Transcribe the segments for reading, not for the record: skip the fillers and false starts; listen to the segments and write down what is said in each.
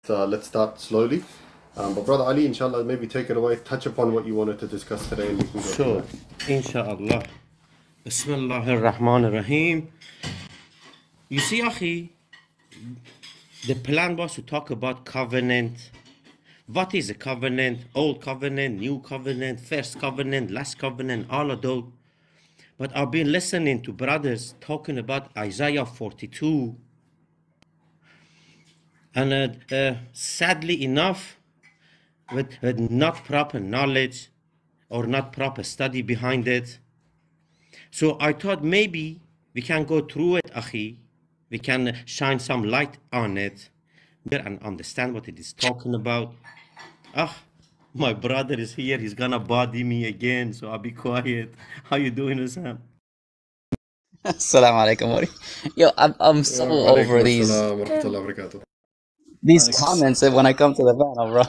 let's start slowly. But Brother Ali, inshallah, maybe take it away, touch upon what you wanted to discuss today, and we can go Sure, inshallah. Bismillahir Rahmanir Rahim. You see, Akhi, the plan was to talk about covenant. What is a covenant? Old covenant, new covenant, first covenant, last covenant, all of those. But I've been listening to brothers talking about Isaiah 42. And sadly enough, with not proper knowledge or not proper study behind it. So I thought maybe we can go through it, Akhi. We can shine some light on it and understand what it is talking about. My brother is here. He's gonna body me again, so I'll be quiet. How you doing, Wesam? Assalamu alaikum. Yo, I'm so over these comments when I come to the panel, bro.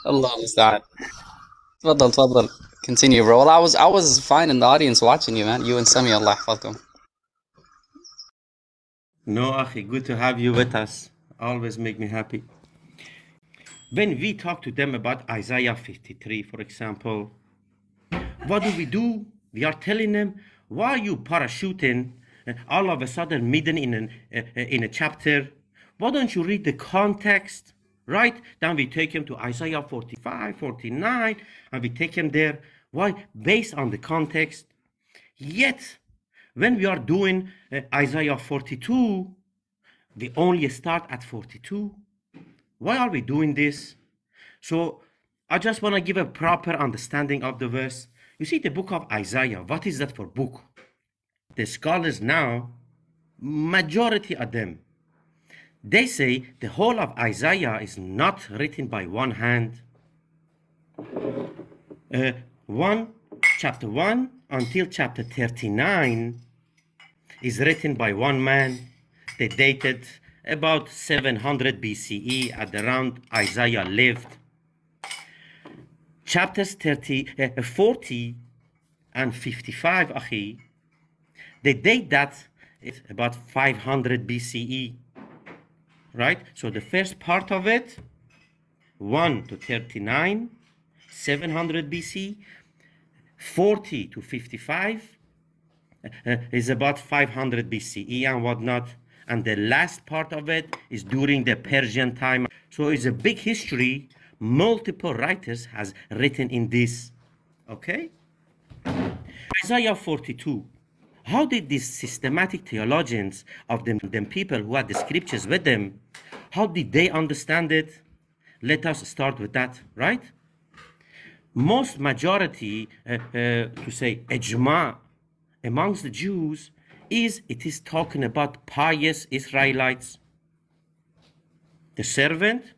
Allah Ustad. Tfaddal. Continue, bro. Well, I was fine in the audience watching you, man. You and Semmy, Allah yahfadkum. No, Akhi, good to have you with us. Always make me happy. When we talk to them about Isaiah 53, for example, what do? We are telling them, why are you parachuting all of a sudden midden in a chapter? Why don't you read the context, right? Then we take him to Isaiah 45, 49, and we take him there. Why? Based on the context. Yet, when we are doing Isaiah 42, we only start at 42. Why are we doing this? So, I just want to give a proper understanding of the verse. You see, the book of Isaiah, what is that for book? The scholars now, majority of them, they say the whole of Isaiah is not written by one hand. Chapter 1 until chapter 39 is written by one man. They dated about 700 BCE at around Isaiah lived. Chapters 40 and 55, Akhi, they date that it's about 500 BCE, right? So the first part of it, 1 to 39, 700 BC, 40 to 55 is about 500 BCE and whatnot. And the last part of it is during the Persian time. So it's a big history. Multiple writers has written in this. Okay? Isaiah 42. How did these systematic theologians of them people who had the scriptures with them, how did they understand it? Let us start with that, right? Most majority, to say ijma amongst the Jews, it is talking about pious Israelites. The servant,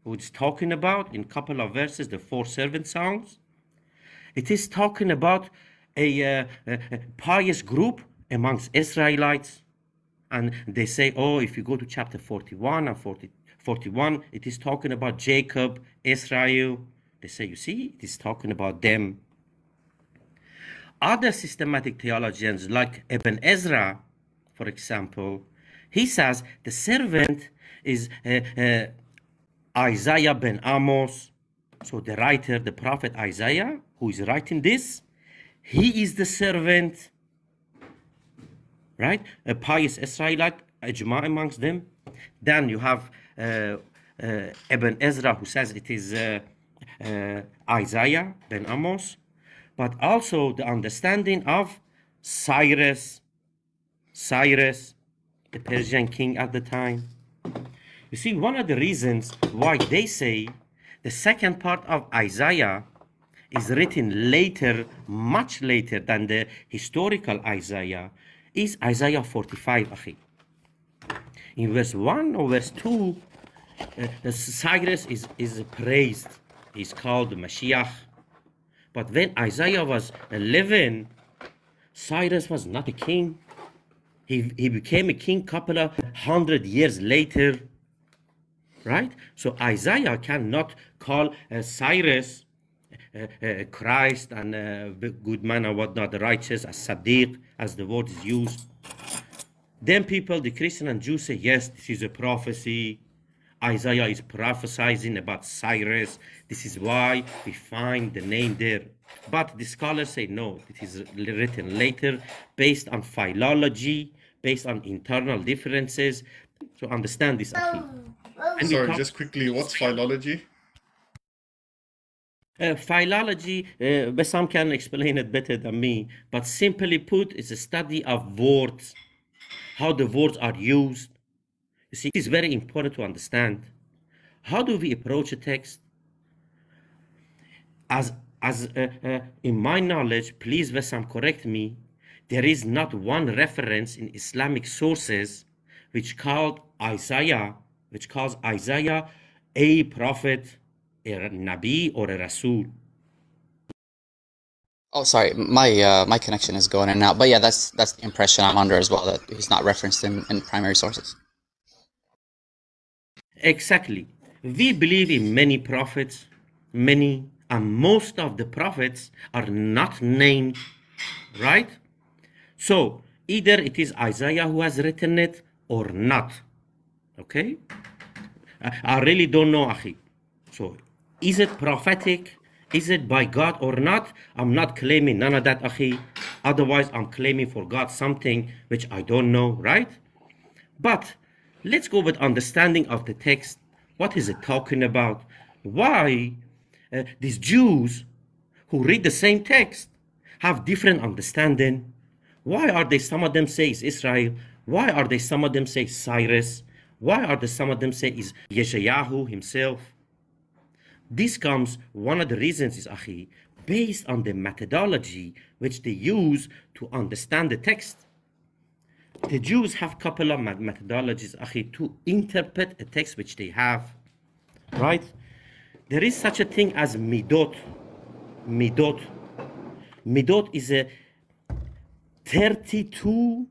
who it's talking about in a couple of verses, the 4 servant songs, it is talking about a pious group amongst Israelites. And they say, oh, if you go to chapter 41 and 41, it is talking about Jacob, Israel. They say, you see, it is talking about them. Other systematic theologians like Ibn Ezra, for example, he says the servant is Isaiah ben Amos. So the writer, the prophet Isaiah, who is writing this, he is the servant, right? A pious Israelite, ijma amongst them. Then you have Ibn Ezra, who says it is Isaiah ben Amos. But also the understanding of Cyrus, the Persian king at the time. You see, one of the reasons why they say the second part of Isaiah is written later, much later than the historical Isaiah, is Isaiah 45, Akhi. In verse 1 or verse 2, Cyrus is praised. He's called Mashiach. But when Isaiah was living, Cyrus was not a king. He became a king couple of 100 years later, right? So Isaiah cannot call Cyrus Christ and good man and whatnot, the righteous, as Sadiq, as the word is used. Then people, the Christian and Jews say, yes, this is a prophecy. Isaiah is prophesying about Cyrus. This is why we find the name there. But the scholars say no, it is written later based on philology, based on internal differences. So understand this, Akhi. And Sorry, just quickly, what's philology? Philology, Wesam can explain it better than me, but simply put, it's a study of words, how the words are used. You see, it is very important to understand. How do we approach a text? As in my knowledge, please Wesam correct me, there is not one reference in Islamic sources which calls Isaiah a prophet, a Nabi, or a Rasul. Oh, sorry, my connection is going in and out. But yeah, that's the impression I'm under as well, that he's not referenced in primary sources. Exactly. We believe in many prophets, and most of the prophets are not named, right? So either it is Isaiah who has written it or not. Okay? I really don't know, Akhi. So is it prophetic? Is it by God or not? I'm not claiming none of that, Akhi. Otherwise, I'm claiming for God something which I don't know, right? But let's go with understanding of the text. What is it talking about? Why these Jews who read the same text have different understanding? Why are they, some of them say it's Israel? Why are they, some of them say Cyrus? Why are there some of them say it's Yeshayahu himself? This comes, one of the reasons is, Akhi, based on the methodology which they use to understand the text. The Jews have a couple of methodologies, Akhi, to interpret a text which they have, right? There is such a thing as midot. Midot is a 32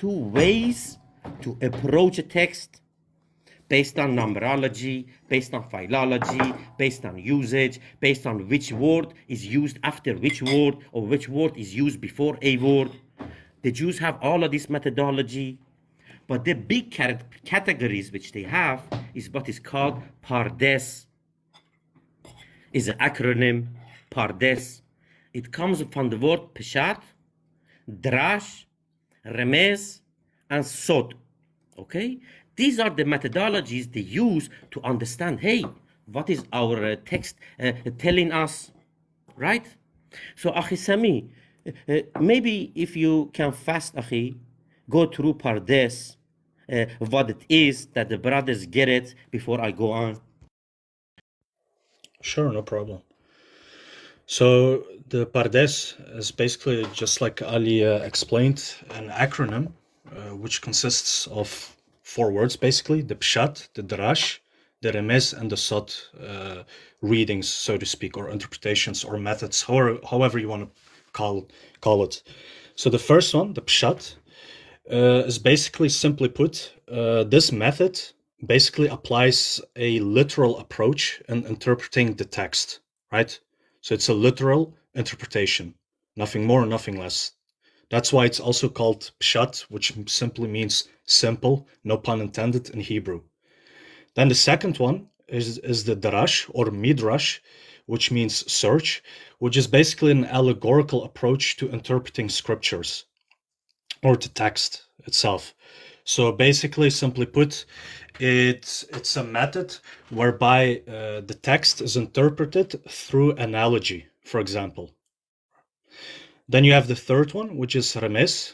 ways to approach a text based on numerology, based on philology, based on usage, based on which word is used after which word, or which word is used before a word. The Jews have all of this methodology, but the big categories which they have is what is called Pardes. Is an acronym, Pardes. It comes from the word Peshat, Drash, Remez, and Sod. Okay? These are the methodologies they use to understand, hey, what is our text telling us, right? So, Akhi Semmy, maybe if you can fast, Akhi, go through Pardes, what it is, that the brothers get it before I go on. Sure, no problem. So the Pardes is basically, just like Ali explained, an acronym which consists of 4 words, basically: the Pshat, the Darash, the Remez, and the Sod readings, so to speak, or interpretations or methods, however you want to call it. So the first one, the Pshat, is basically, simply put, this method basically applies a literal approach in interpreting the text, right? So it's a literal interpretation, nothing more, nothing less. That's why it's also called Pshat, which simply means simple, no pun intended, in Hebrew. Then the second one is the Darash or Midrash, which means search, which is basically an allegorical approach to interpreting scriptures or the text itself. So basically, simply put, it's a method whereby the text is interpreted through analogy, for example. Then you have the third one, which is Remez.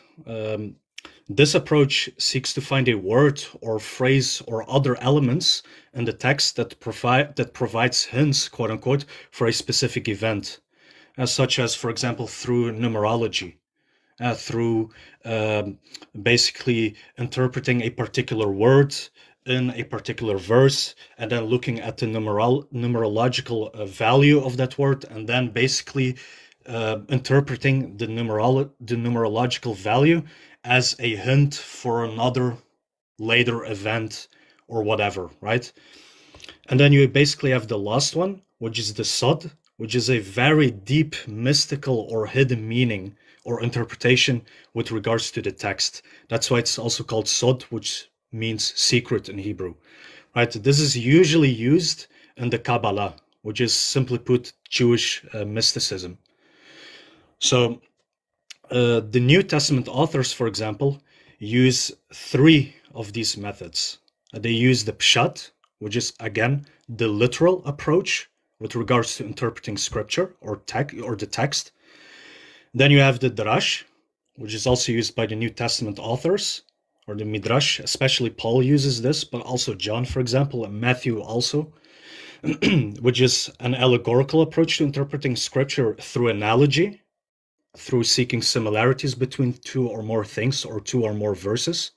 This approach seeks to find a word or phrase or other elements in the text that provides hints, quote unquote, for a specific event, such as, for example, through numerology, through basically interpreting a particular word in a particular verse, and then looking at the numerological value of that word, and then basically interpreting the numerological value as a hint for another later event or whatever, right? And then you basically have the last one, which is the Sod, which is a very deep mystical or hidden meaning or interpretation with regards to the text. That's why it's also called Sod, which means secret in Hebrew, right? This is usually used in the Kabbalah, which is simply put Jewish mysticism. So the New Testament authors, for example, use 3 of these methods. They use the Pshat, which is again the literal approach with regards to interpreting scripture or the text. Then you have the Drash, which is also used by the New Testament authors, or the Midrash, especially Paul uses this, but also John, for example, and Matthew also, which is an allegorical approach to interpreting scripture through analogy, through seeking similarities between 2 or more things or 2 or more verses.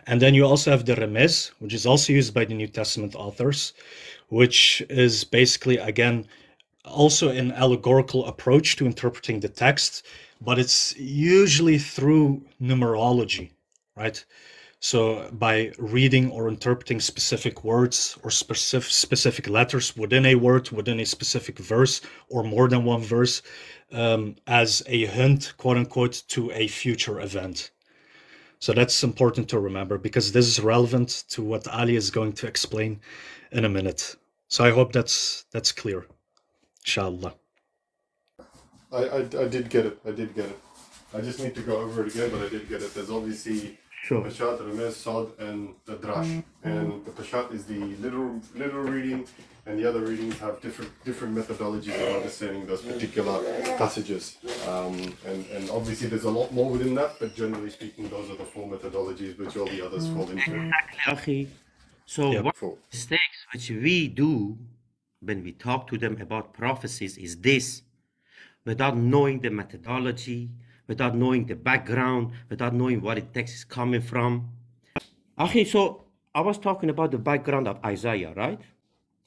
And then you also have the Remez, which is also used by the New Testament authors, which is basically, again, also an allegorical approach to interpreting the text, but it's usually through numerology, right? So by reading or interpreting specific words or specific letters within a word, within a specific verse, or more than one verse, as a hint, quote unquote, to a future event. So that's important to remember, because this is relevant to what Ali is going to explain in a minute. So I hope that's clear, inshallah. I did get it. I did get it. I just need to go over it again, but I did get it. There's obviously Peshat, Remez, Sod, and the Drash. And the Peshat is the literal reading, and the other readings have different methodologies of understanding those particular passages. And obviously there's a lot more within that, but generally speaking, those are the 4 methodologies which all the others fall into. Exactly. So Yep. what mistakes which we do when we talk to them about prophecies is this: without knowing the methodology, without knowing the background, without knowing what the text is coming from. Okay, so I was talking about the background of Isaiah, right?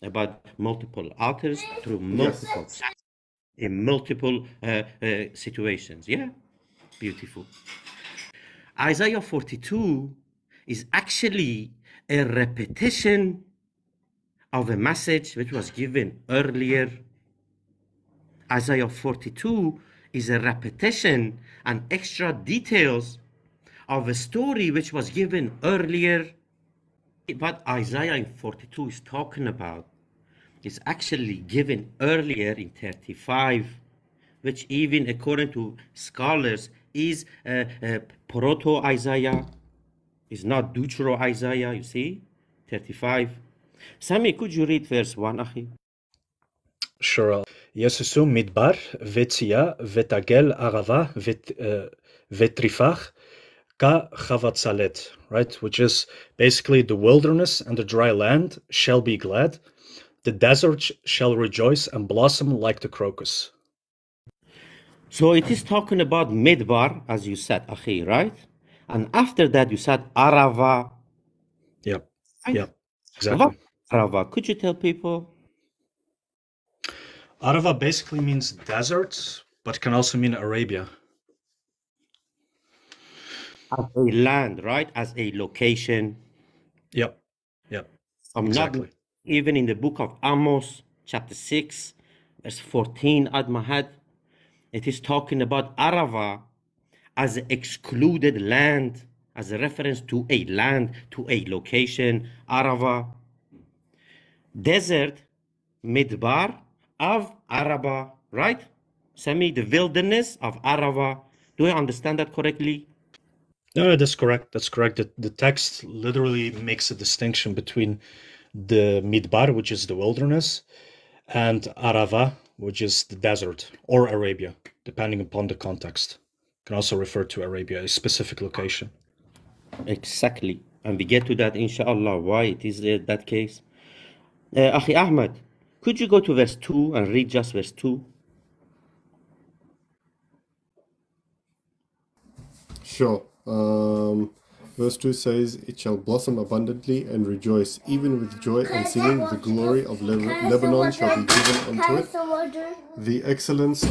About multiple authors through multiple texts in multiple situations. Yeah, beautiful. Isaiah 42 is actually a repetition of a message which was given earlier. Isaiah 42 is a repetition and extra details of a story which was given earlier. What Isaiah in 42 is talking about is actually given earlier in 35, which even according to scholars is proto-Isaiah, is not Deutero-Isaiah, you see, 35. Sammy, could you read verse 1, Akhi? Sure. Yesusu midbar vetzia vetagel arava vetrifach ka chavatzalet, right? Which is basically the wilderness and the dry land shall be glad. The desert shall rejoice and blossom like the crocus. So it is talking about midbar, as you said, Akhi, right? And after that you said arava. Yep. Right? Yep. Exactly. What arava? Could you tell people? Arava basically means desert, but can also mean Arabia. As a land, right? As a location. Yep. Yep. I'm Exactly. not even in the book of Amos, chapter 6, verse 14, at my head. It is talking about Arava as an excluded land, as a reference to a land, to a location. Arava. Desert, Midbar of Araba, right? Semmy, the wilderness of Arava. Do I understand that correctly? No, that's correct. That's correct. The text literally makes a distinction between the Midbar, which is the wilderness, and Arava, which is the desert, or Arabia, depending upon the context. Can also refer to Arabia, a specific location. Exactly. And we get to that, inshallah, why it is that case. Akhi Ahmed, could you go to verse 2 and read just verse 2? Sure. Verse 2 says, "It shall blossom abundantly and rejoice, even with joy and singing. The glory of Lebanon shall be given unto it. The excellence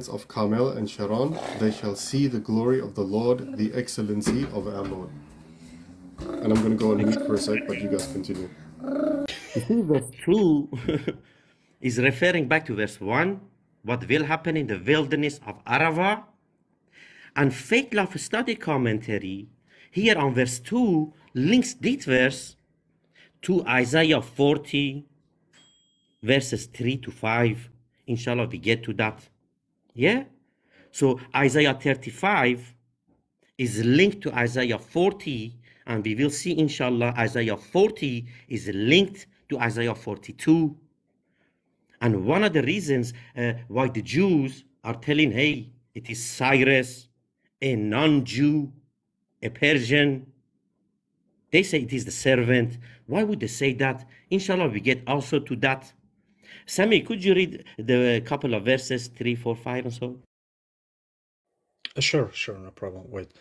of Carmel and Sharon, they shall see the glory of the Lord, the excellency of our Lord." And I'm going to go on mute for a sec, but you guys continue. You see, verse 2 is referring back to verse 1, what will happen in the wilderness of Arava. And Faith Love Study commentary here on verse 2 links this verse to Isaiah 40, verses 3 to 5. Inshallah, we get to that. Yeah? So Isaiah 35 is linked to Isaiah 40, and we will see, inshallah, Isaiah 40 is linked to Isaiah 42. And one of the reasons why the Jews are telling, hey, it is Cyrus, a non-Jew, a Persian, they say it is the servant. Why would they say that? Inshallah, we get also to that. Semmy, could you read the couple of verses, 3, 4, 5, and so? Sure, no problem. Wait.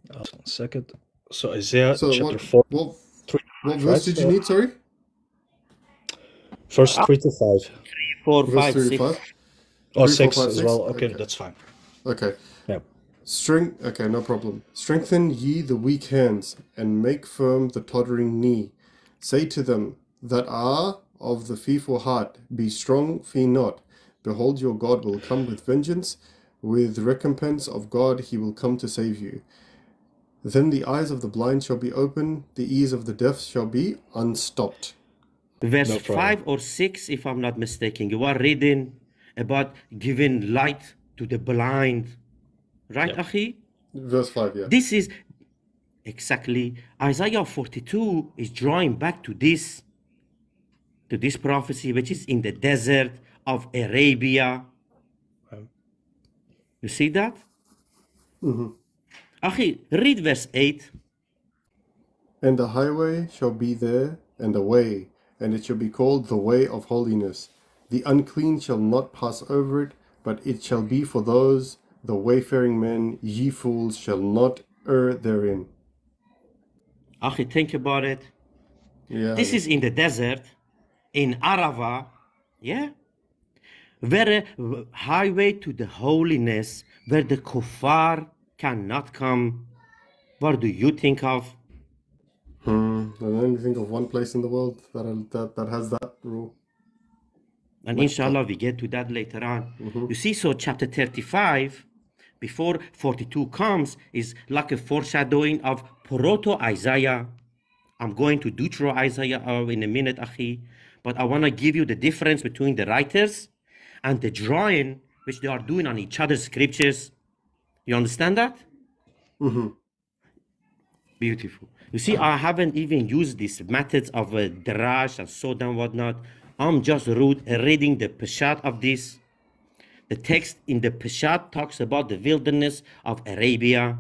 1 second. So Isaiah So chapter what, 4. what, 3, what verse did you need, sorry? First 3 to 5. 4, Verse 5, 3 to 6. 5? Oh, 3, 4, 6 5, as 6? well. Okay, Okay. that's fine. Okay. Yeah. Okay, no problem. Strengthen ye the weak hands, and make firm the tottering knee. Say to them that are of the fearful heart, be strong, fear not. Behold, your God will come with vengeance. With recompense of God he will come to save you. Then the eyes of the blind shall be open, the ears of the deaf shall be unstopped. Verse No problem. 5 or 6, if I'm not mistaken, you are reading about giving light to the blind. Right, Yep. Akhi? Verse 5, yeah. This is exactly Isaiah 42 is drawing back to this prophecy, which is in the desert of Arabia. You see that? Akhi, read verse 8. And the highway shall be there, and a way, and it shall be called the way of holiness. The unclean shall not pass over it, but it shall be for those, the wayfaring men, ye fools, shall not err therein. Akhi, think about it. Yeah. This is in the desert, in Arava, yeah? Where a highway to the holiness, where the kuffar cannot come. What do you think of? I only think of one place in the world that has that rule. And inshallah, we get to that later on. You see, so chapter 35, before 42 comes, is like a foreshadowing of proto-Isaiah. I'm going to Deutero-Isaiah in a minute, Akhi. But I want to give you the difference between the writers and the drawing which they are doing on each other's scriptures. You understand that? Beautiful. You see, I haven't even used these methods of drash and so and whatnot. I'm just reading the Peshat of this. The text in the Peshat talks about the wilderness of Arabia.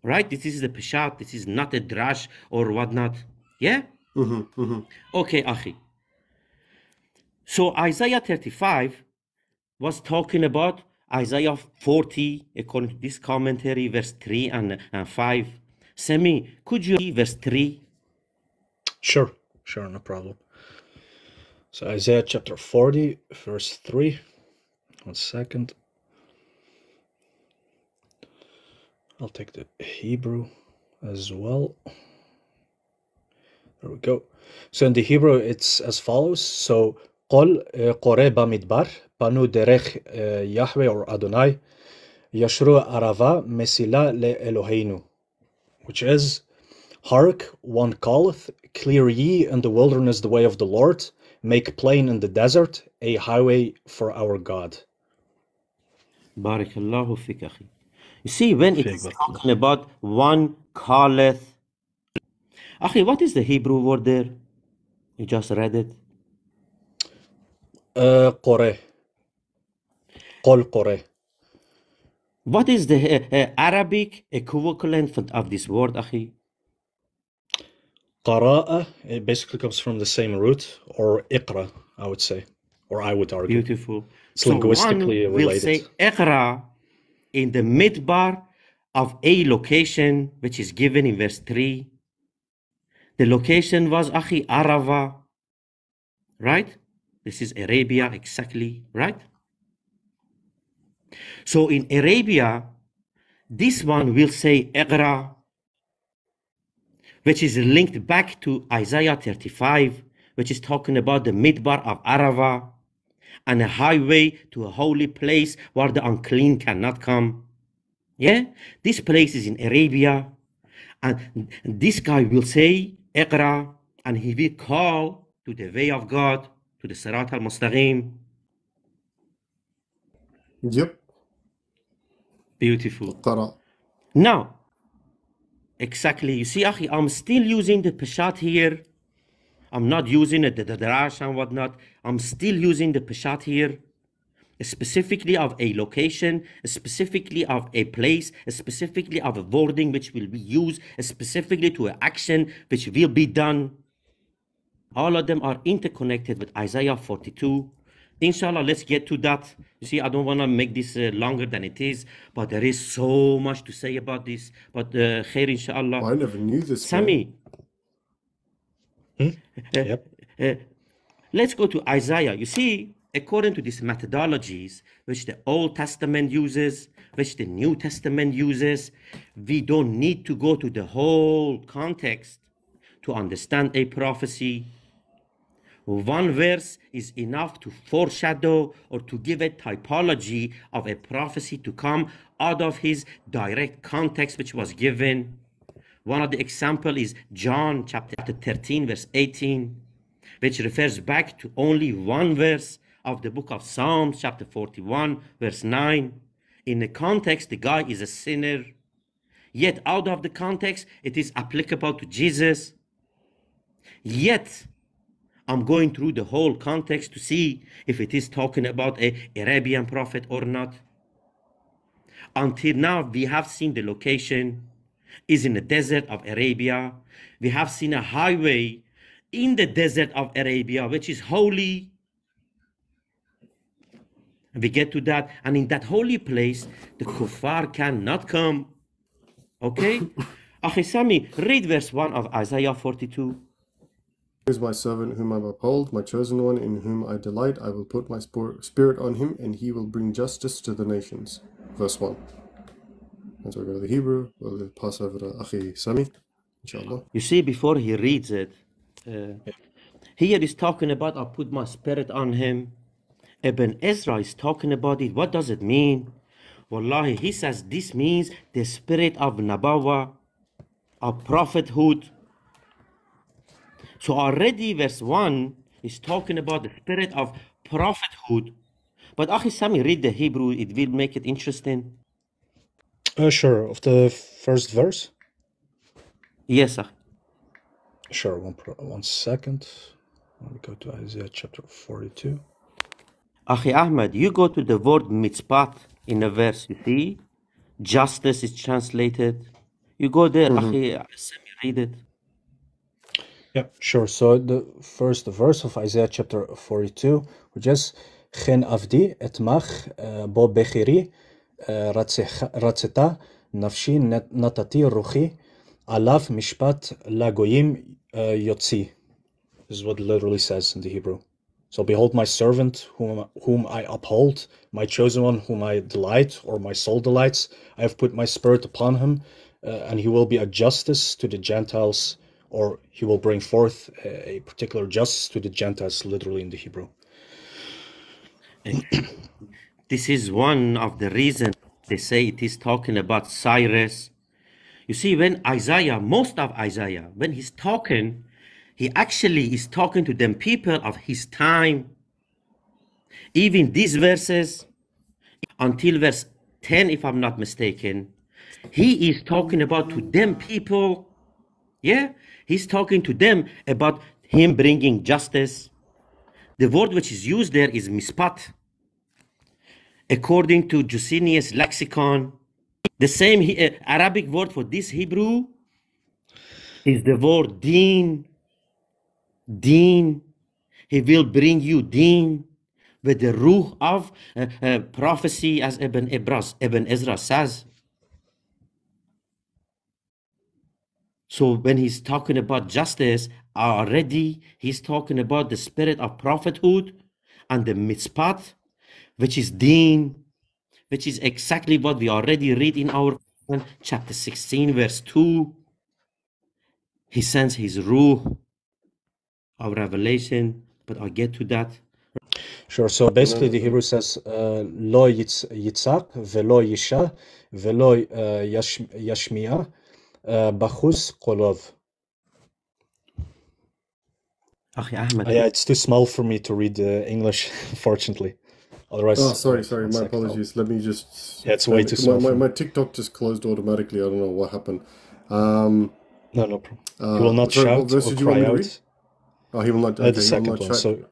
Right? This is the Peshat. This is not a drash or whatnot. Yeah? Okay, Akhi. So Isaiah 35 was talking about Isaiah 40, according to this commentary, verse 3 and 5. Semmy, could you read verse 3? Sure, no problem. So Isaiah chapter 40, verse 3. 1 second. I'll take the Hebrew as well. There we go. So in the Hebrew, it's as follows. So, قل قرى بمدبر بنو درخ Yahweh or Adonai يشرو عرفا مسيلا لإلهينو, which is, hark, one calleth, clear ye in the wilderness the way of the Lord, make plain in the desert a highway for our God. Barakallahu fik, akhi. You see, when it's talking about one calleth, akhi, what is the Hebrew word there? You just read it. قرى. قل قرى. What is the Arabic equivalent of this word, akhi? قراءة, it basically comes from the same root, or iqra, I would say, or I would argue. Beautiful. It's linguistically one will related. say iqra in the midbar of a location which is given in verse 3. The location was akhi Arava, right? This is Arabia, exactly, right? So in Arabia, this one will say iqra, which is linked back to Isaiah 35, which is talking about the midbar of Arava and a highway to a holy place where the unclean cannot come. Yeah? This place is in Arabia. And this guy will say, Iqra, and he will call to the way of God, to the Sirat al-Mustaqim. Yep. Beautiful. Qara. Now, exactly, you see, Akhi, I'm still using the Peshat here. I'm not using the Darash and whatnot. I'm still using the Peshat here, specifically of a location, specifically of a place, specifically of a wording which will be used, specifically to an action which will be done. All of them are interconnected with Isaiah 42. Inshallah, let's get to that. You see, I don't want to make this longer than it is, but there is so much to say about this. But khair, inshallah. I never knew this. Sammy, Yep. let's go to Isaiah. You see, according to these methodologies, which the Old Testament uses, which the New Testament uses, we don't need to go to the whole context to understand a prophecy. One verse is enough to foreshadow or to give a typology of a prophecy to come out of his direct context which was given. One of the examples is John chapter 13 verse 18, which refers back to only one verse of the book of Psalms chapter 41 verse 9. In the context, the guy is a sinner, yet out of the context it is applicable to Jesus. Yet I'm going through the whole context to see if it is talking about an Arabian prophet or not. Until now, we have seen the location is in the desert of Arabia. We have seen a highway in the desert of Arabia, which is holy. We get to that, and in that holy place, the kuffar cannot come. Okay? Akhi Sami, read verse 1 of Isaiah 42. Is my servant whom I uphold, my chosen one in whom I delight. I will put my spirit on him, and he will bring justice to the nations. Verse 1. And so we go to the Hebrew. We'll pass over to Akhi Sami, inshallah. You see, before he reads it, here is talking about, I'll put my spirit on him. Ibn Ezra is talking about it. What does it mean? Wallahi, he says this means the spirit of Nabawa, of prophethood. So already verse 1 is talking about the spirit of prophethood. But Akhi Sami, read the Hebrew, it will make it interesting. Sure. Of the first verse? Yes, sir. Sure. One second. Let me go to Isaiah chapter 42. Akhi Ahmed, you go to the word mitzpat in a verse, you see? Justice is translated. You go there, Akhi Sami, read it. Yeah, sure. So the first verse of Isaiah chapter 42, which is Chen avdi etmach bo bechiri ratzeta nafshi natati ruchi alav mishpat lagoyim yotzi. This is what it literally says in the Hebrew. So behold my servant whom I uphold, my chosen one whom I delight, or my soul delights. I have put my spirit upon him, and he will be a justice to the Gentiles, or he will bring forth a particular justice to the Gentiles, literally in the Hebrew. This is one of the reasons they say it is talking about Cyrus. You see, when Isaiah, most of Isaiah, when he's talking, he actually is talking to them people of his time. Even these verses, until verse 10, if I'm not mistaken, he is talking about to them people. Yeah, he's talking to them about him bringing justice. The word which is used there is mispat. According to Jusinius lexicon, the same Arabic word for this Hebrew is the word deen. Deen. He will bring you deen with the ruh of prophecy, as Ibn Ezra says. So when he's talking about justice, already he's talking about the spirit of prophethood and the mitzpat, which is deen, which is exactly what we already read in our chapter 16, verse 2. He sends his ruh of revelation, but I'll get to that. Sure. So basically, the Hebrew says, "Lo yitzap velo yisha velo yashmiya Bachus Qolov. أخي أحمد. Yeah, it's too small for me to read English, unfortunately. Otherwise. Oh, sorry. one My second. apologies. Let me just. Yeah, it's way too small. My TikTok just closed automatically. I don't know what happened. No problem. He will not sorry, what shout verse or did you want cry me to out. read? Oh, he will not. The Okay, he will second not one. shout. So,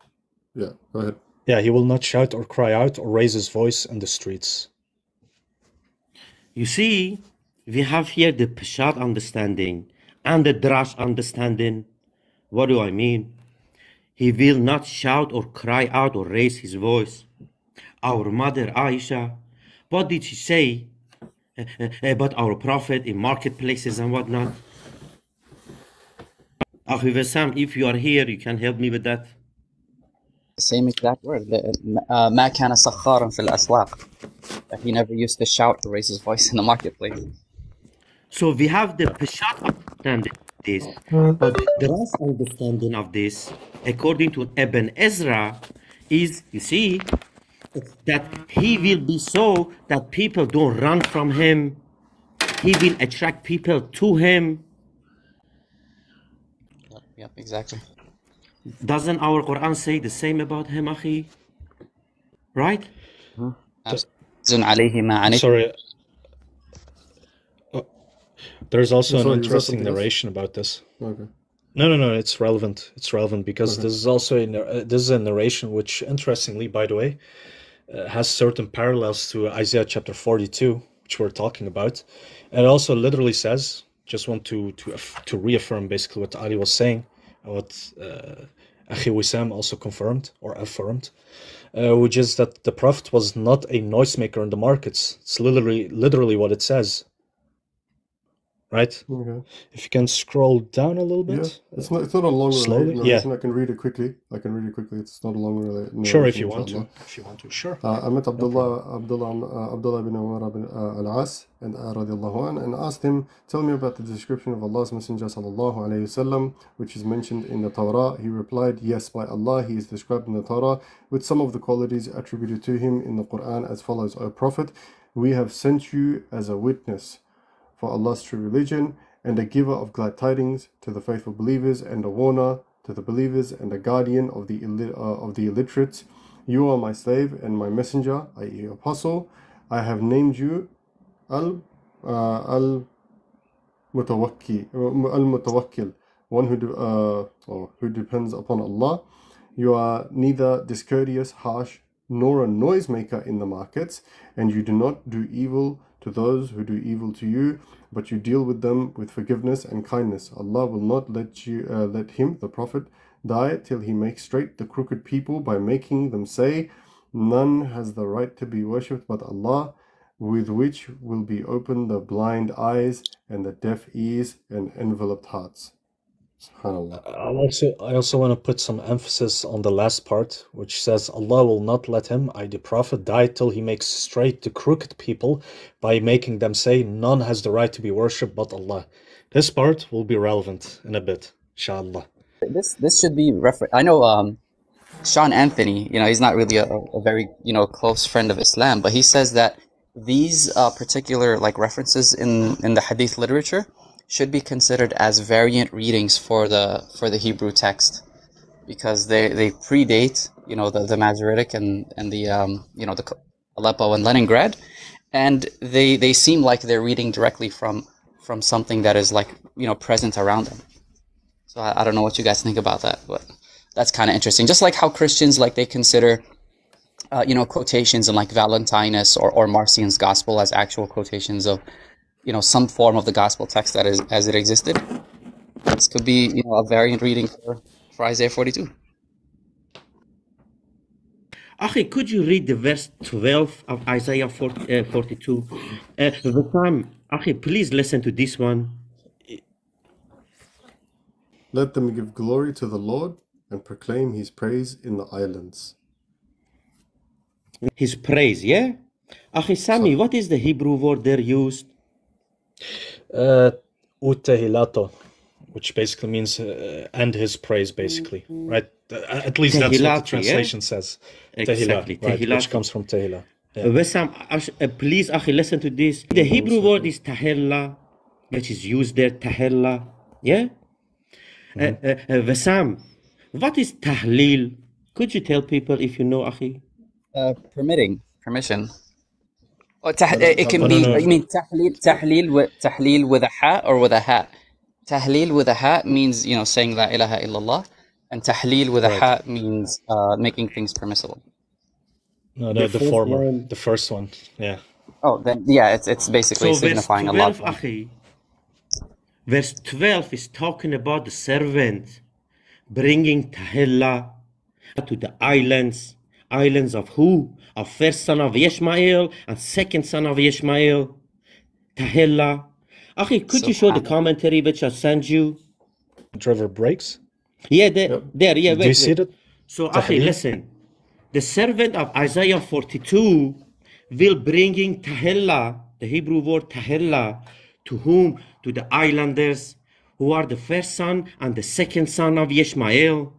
Yeah, go ahead. yeah, he will not shout or cry out or raise his voice in the streets. You see, we have here the Peshat understanding and the Drash understanding. What do I mean? He will not shout or cry out or raise his voice. Our mother Aisha, what did she say about our prophet in marketplaces and whatnot? Akhi Wesam, if you are here, you can help me with that. Same exact word. ما كان سخارا في الأسواق. That he never used to shout or raise his voice in the marketplace. So we have the Peshat understanding of this, but the Ras understanding of this, according to Ibn Ezra, is, you see, that he will be so that people don't run from him. He will attract people to him. Yep, exactly. Doesn't our Quran say the same about him, Akhi? Right? عليه ما عنتم. Sorry. There's also Sorry, an was that interesting something else? narration about this. Okay. No, it's relevant. It's relevant because Okay. this is also this is a narration which, interestingly, by the way, has certain parallels to Isaiah chapter 42, which we're talking about. And it also literally says, just want to reaffirm basically what Ali was saying, what Akhi Wesam also confirmed or affirmed, which is that the Prophet was not a noisemaker in the markets. It's literally what it says. Right? Okay. If you can scroll down a little bit. Yeah, it's not a long slowly. narration. I can read it quickly. It's not a long narration. Sure, if you want to. If you want to, sure. I met Abdullah bin Umar bin al-As and radiallahu anh, and asked him, tell me about the description of Allah's Messenger sallallahu alayhi wasallam, which is mentioned in the Torah. He replied, yes, by Allah, he is described in the Torah with some of the qualities attributed to him in the Quran as follows: O Prophet, we have sent you as a witness for Allah's true religion, and a giver of glad tidings to the faithful believers, and a warner to the believers, and a guardian of the illiterates. You are my slave and my messenger, i.e. apostle. I have named you al-Mutawakkil, one who depends upon Allah. You are neither discourteous, harsh, nor a noisemaker in the markets, and you do not do evil to those who do evil to you, but you deal with them with forgiveness and kindness. Allah will not let him, the Prophet, die till he makes straight the crooked people by making them say, none has the right to be worshipped but Allah, with which will be opened the blind eyes and the deaf ears and enveloped hearts. SubhanAllah. I also want to put some emphasis on the last part, which says Allah will not let him, i.e. the Prophet, die till he makes straight the crooked people by making them say none has the right to be worshipped but Allah. This part will be relevant in a bit, inshallah. This should be reference. I know Sean Anthony, he's not really a very close friend of Islam, but he says that these particular references in the Hadith literature should be considered as variant readings for the Hebrew text, because they predate the Masoretic and the the Aleppo and Leningrad, and they seem like they're reading directly from something that is present around them. So I don't know what you guys think about that, but that's kind of interesting. Just like how Christians they consider quotations in Valentinus or Marcion's Gospel as actual quotations of some form of the gospel text that is as it existed. This could be a variant reading for Isaiah 42. Akhi, could you read the verse 12 of Isaiah 42? Wesam, Akhi, please listen to this one. Let them give glory to the Lord and proclaim his praise in the islands. His praise, yeah? Akhi Semmy, what is the Hebrew word there used? Utehilato, which basically means and his praise, basically, right? At least that's what the translation says. Exactly, Tehillah, right, which comes from Tehillah. Wesam, please, Akhi, listen to this. The Hebrew word is tahilla, which is used there, tahilla. Yeah? Wesam, what is tahleel? Could you tell people if you know, Akhi? Permission. Oh, it can Oh, no, be. no. You mean tahleel with a ha or with a ha? Tahleel with a ha means saying la ilaha illallah, and tahleel with a Right. ha means making things permissible. No, The the fourth former, line. the first one. Yeah. Oh, then yeah, it's basically So verse signifying Allah. 12, Akhi. Verse 12 is talking about the servant bringing tahilla to the islands. Islands of who? Of first son of Ishmael and second son of Ishmael. Tahilla. Akhi, could you show the commentary which I sent you? The river breaks. Yeah, there, yeah, Do you wait, see wait. that? So, Akhi, Tahleel? listen. The servant of Isaiah 42 will bringing tahilla, the Hebrew word tahilla, to whom? To the islanders, who are the first son and the second son of Ishmael.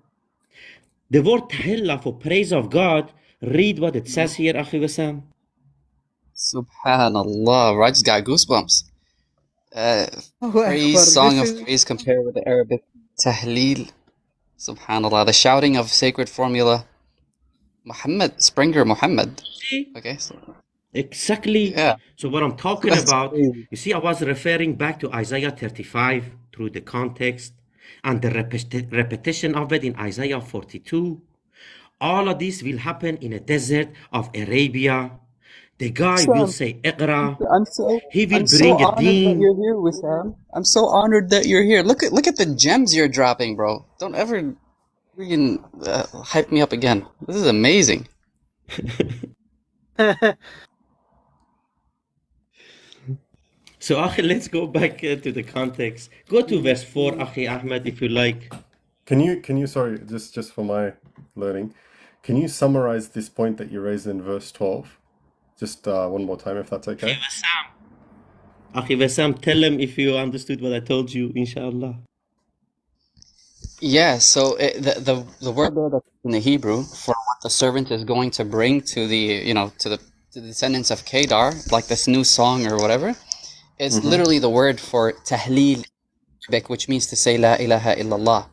The word tahilla for praise of God, read what it says here, Akhi Wesam. Subhanallah, I just got goosebumps. Praise, song of praise compared with the Arabic tahleel. Subhanallah, the shouting of sacred formula. Springer Muhammad. Okay. Exactly. Yeah. So what I'm talking That's about, crazy. you see, I was referring back to Isaiah 35 through the context and the repetition of it in Isaiah 42. All of this will happen in a desert of Arabia. The guy will say, Iqra. He will bring a deen. Here, Wesam. I'm so honored that you're here. Look at the gems you're dropping, bro. Don't ever freaking hype me up again. This is amazing. So, Akhi, let's go back to the context. Go to verse 4, Akhi Ahmed, if you like. Can you sorry, just for my learning, can you summarize this point that you raised in verse 12? Just one more time, if that's okay. Akhi Wesam, tell him if you understood what I told you, inshallah. Yeah, so the word there that's in the Hebrew for what the servant is going to bring to the to the descendants of Kedar, like this new song or whatever, is literally the word for tahleel, which means to say la ilaha illallah.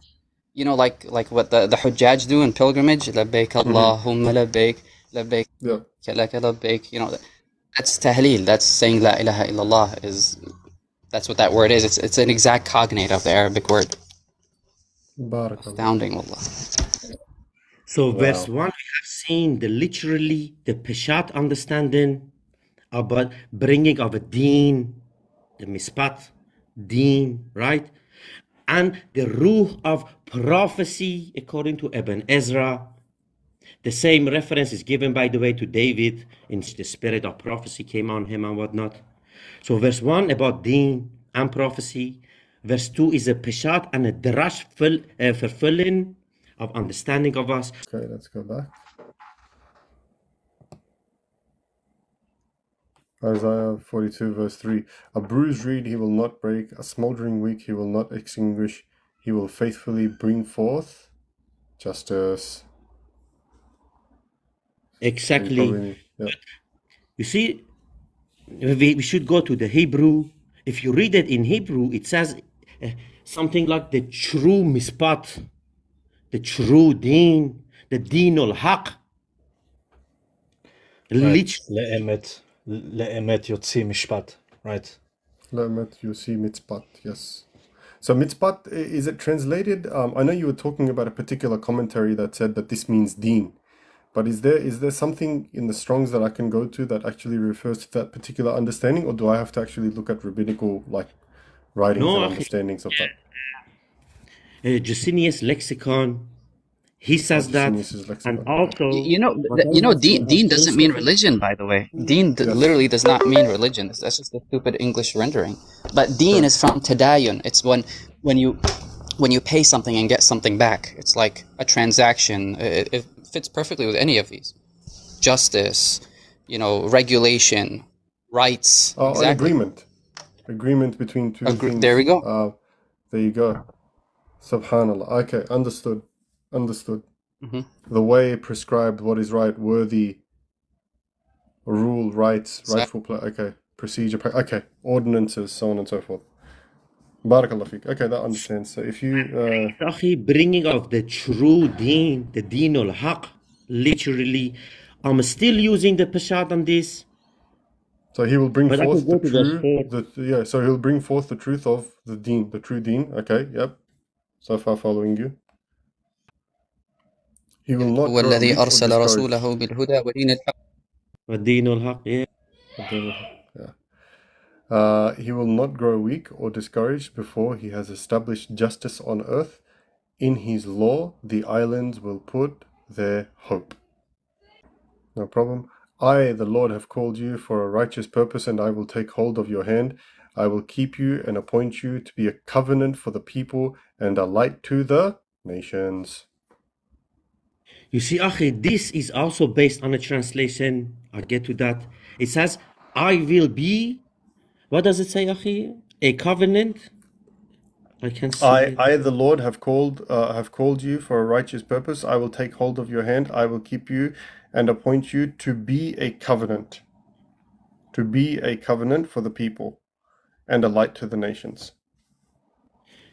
You know, like what the Hujjaj do in pilgrimage, labbaik Allahumma labbaik, labbaik Yeah. laka labbaik. You know, that's tahleel. That's saying la ilaha illallah. That's what that word is. It's an exact cognate of the Arabic word. Barakallah. Astounding, wallah. So verse 1, we have seen the Peshat understanding about bringing of a deen, the mispat, deen, right? And the ruh of prophecy, according to Ibn Ezra. The same reference is given, by the way, to David, in which the spirit of prophecy came on him and whatnot. So verse 1 about deen and prophecy. Verse 2 is a peshat and a drash fulfilling of understanding of us. Okay, let's go back. Isaiah 42 verse 3. A bruised reed he will not break, a smoldering wick he will not extinguish. He will faithfully bring forth justice. Exactly. You see, we should go to the Hebrew. If you read it in Hebrew, it says something like the true mispat, the true deen, the deen al-haq. Le'emet yotzi mishpat. Right. Le'emet yotzi mitzpat, yes. So mitzpat, is it translated? I know you were talking about a particular commentary that said that this means deen. But is there something in the Strongs that I can go to that actually refers to that particular understanding, or do I have to actually look at rabbinical writings and understandings of that? Jusinius lexicon, he says that, and also deen doesn't mean religion, by the way. Deen literally does not mean religion. That's just a stupid English rendering. But deen is from tadayun. It's when you pay something and get something back. It's like a transaction. It fits perfectly with any of these. Justice, regulation, rights. Oh, exactly. An agreement between two things. There we go. There you go. Subhanallah. Okay, understood. Mm-hmm. The way prescribed what is right, worthy, rule, rights, rightful play. Okay, procedure. Okay, ordinances, so on and so forth. Barakallah fiqh. Okay, that understands. So if you Akhi, bringing of the true deen, the deen al-haq, literally, I'm still using the Peshat on this. so he will bring But I forth can go the to verse true, 4. yeah. So he'll bring forth the truth of the deen, the true deen. Okay, yep. So far, following you. He will not هو grow الذي weak or أرسل discouraged. رسوله بالهدى ودين الحق. والدين الحق, yeah. He will not grow weak or discouraged before he has established justice on earth. In his law, the islands will put their hope. No problem. I, the Lord, have called you for a righteous purpose, and I will take hold of your hand. I will keep you and appoint you to be a covenant for the people and a light to the nations. You see, Akhi, this is also based on a translation. I'll get to that. It says, I will be, what does it say, Akhi? A covenant? I can't see it. I, the Lord, have called you for a righteous purpose. I will take hold of your hand. I will keep you and appoint you to be a covenant. To be a covenant for the people and a light to the nations.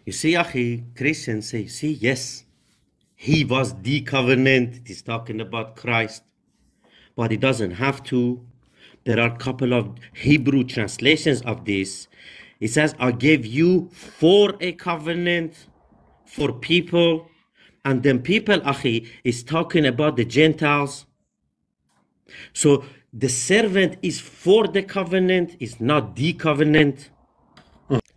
You see, Akhi, Christians say, see, yes, he was the covenant. It is talking about Christ. But it doesn't have to. There are a couple of Hebrew translations of this. It says, I gave you for a covenant for people. And then people, Akhi, is talking about the Gentiles. So the servant is for the covenant, is not the covenant.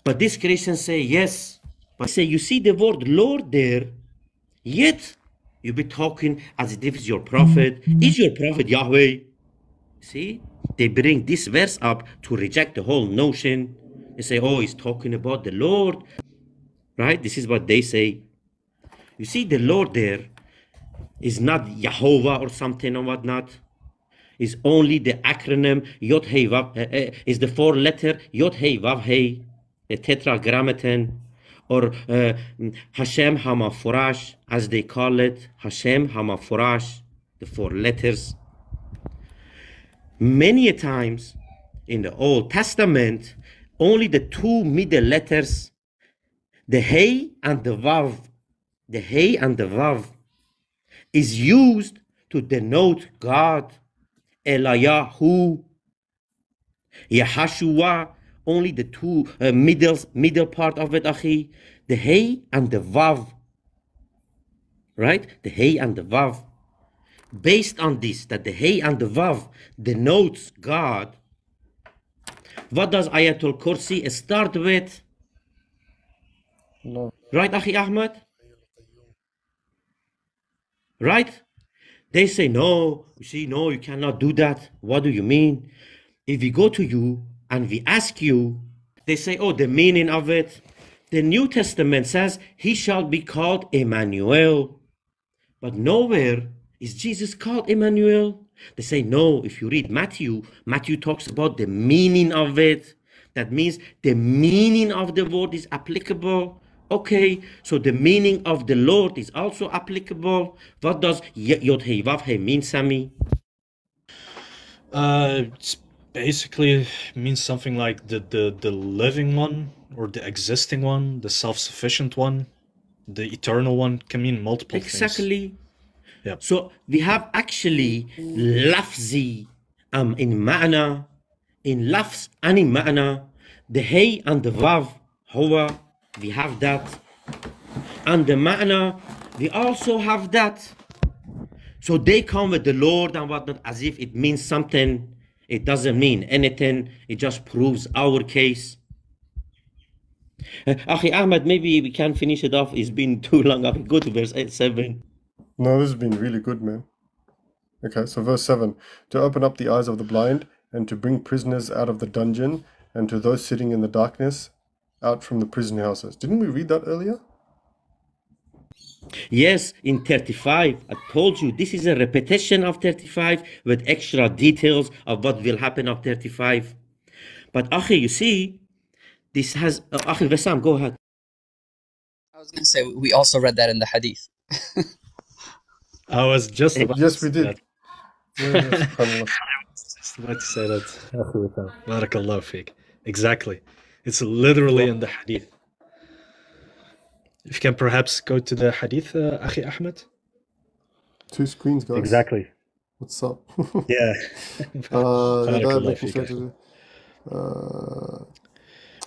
But these Christians say, yes. But say, you see the word Lord there, yet you be talking as if it's your prophet. Is your prophet Yahweh? See? They bring this verse up to reject the whole notion. They say, oh, he's talking about the Lord. Right? This is what they say. You see, the Lord there is not Yehovah or something or whatnot. Is only the acronym Yod Hey Vav, is the 4-letter Yod Hey Vav Hey, the tetragrammaton, or Hashem Hamafurash, as they call it, Hashem Hamafurash, the 4 letters. Many times in the Old Testament, only the 2 middle letters, the Hey and the Vav, the Hey and the Vav, is used to denote God. Eliyahu, Yahashua, only the 2 middle part of it, Akhi, the Hey and the Vav, right? The Hey and the Vav. Based on this, that the Hey and the Vav denotes God, what does Ayatul Kursi start with? No. Right, Akhi Ahmad? Right? They say, no, you see, no, you cannot do that. What do you mean? If we go to you and we ask you, they say, oh, the meaning of it. The New Testament says, he shall be called Emmanuel. But nowhere is Jesus called Emmanuel. They say, no, if you read Matthew, Matthew talks about the meaning of it. That means the meaning of the word is applicable. Okay, so the meaning of the Lord is also applicable. What does Yod Hey Vav Hey mean, Semmy? It's basically means something like the living one, or the existing one, the self-sufficient one, the eternal one. Can mean multiple things. Exactly. Yep. So we have actually lafzi in ma'na, in lafz and in ma'na, the Hey and the Vav, Huwa, we have that. And the ma'na, we also have that. So they come with the Lord and whatnot as if it means something. It doesn't mean anything. It just proves our case. Akhi Ahmed, maybe we can finish it off. It's been too long. Akhi, go to verse 7. No, this has been really good, man. Okay, so verse 7. To open up the eyes of the blind, and to bring prisoners out of the dungeon, and to those sitting in the darkness, out from the prison houses. Didn't we read that earlier? Yes, in 35. I told you, this is a repetition of 35 with extra details of what will happen of 35. But Akhi, you see, this has... Akhi Wesam, go ahead. I was going to say, we also read that in the hadith. I was just about Yes, to we say did. that. Yeah, subhanallah. Just about to say that. Barakallahu fiqh. Exactly. It's literally in the hadith. If you can perhaps go to the hadith, Akhi Ahmed. 2 screens, guys. Exactly. What's up? Yeah. Barakallah فيك fiik, أخي. Akhi.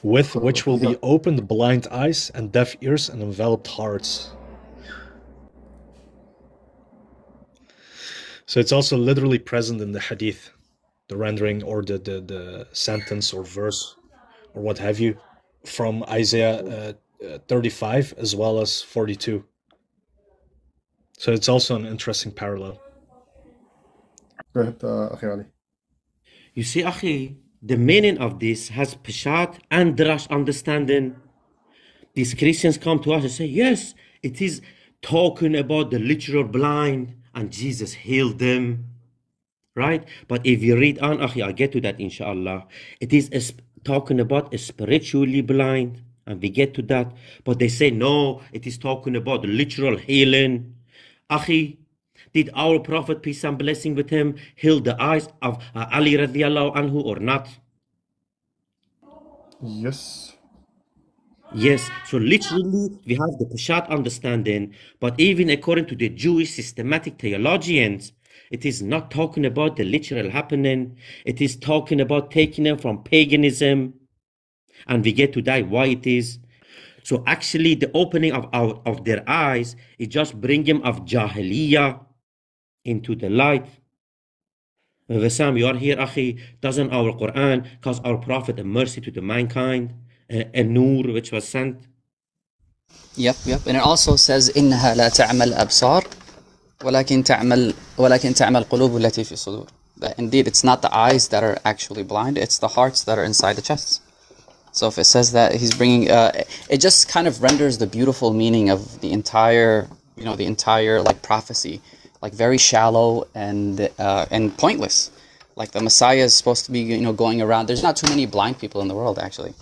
With which will Yeah. be opened blind eyes and deaf ears and enveloped hearts. So it's also literally present in the hadith, the rendering or the sentence or verse or what have you from Isaiah 35 as well as 42. So it's also an interesting parallel. Go ahead, Akhi Ali. You see, Akhi, the meaning of this has Peshat and Drash understanding. These Christians come to us and say, yes, it is talking about the literal blind and Jesus healed them. Right? But if you read on, Akhi, I'll get to that inshallah. It is talking about a spiritually blind, and we get to that. But they say, no, it is talking about literal healing. Akhi, did our Prophet, peace and blessing with him, heal the eyes of Ali radiallahu anhu or not? Yes. Yes, so literally we have the Peshat understanding, but even according to the Jewish systematic theologians, it is not talking about the literal happening. It is talking about taking them from paganism, and we get to that why it is. So actually the opening of their eyes is just bringing of Jahiliyyah into the light. Wesam, you are here, Akhi. Doesn't our Quran cause our Prophet a mercy to the mankind? A nur which was sent? Yep. And it also says, إنها لا تعمل أبصار ولكن تعمل قلوب التي في الصدور. That indeed, it's not the eyes that are actually blind; it's the hearts that are inside the chests. So if it says that he's bringing, it just kind of renders the beautiful meaning of the entire, like prophecy, like very shallow and pointless. Like the Messiah is supposed to be, going around. There's not too many blind people in the world actually,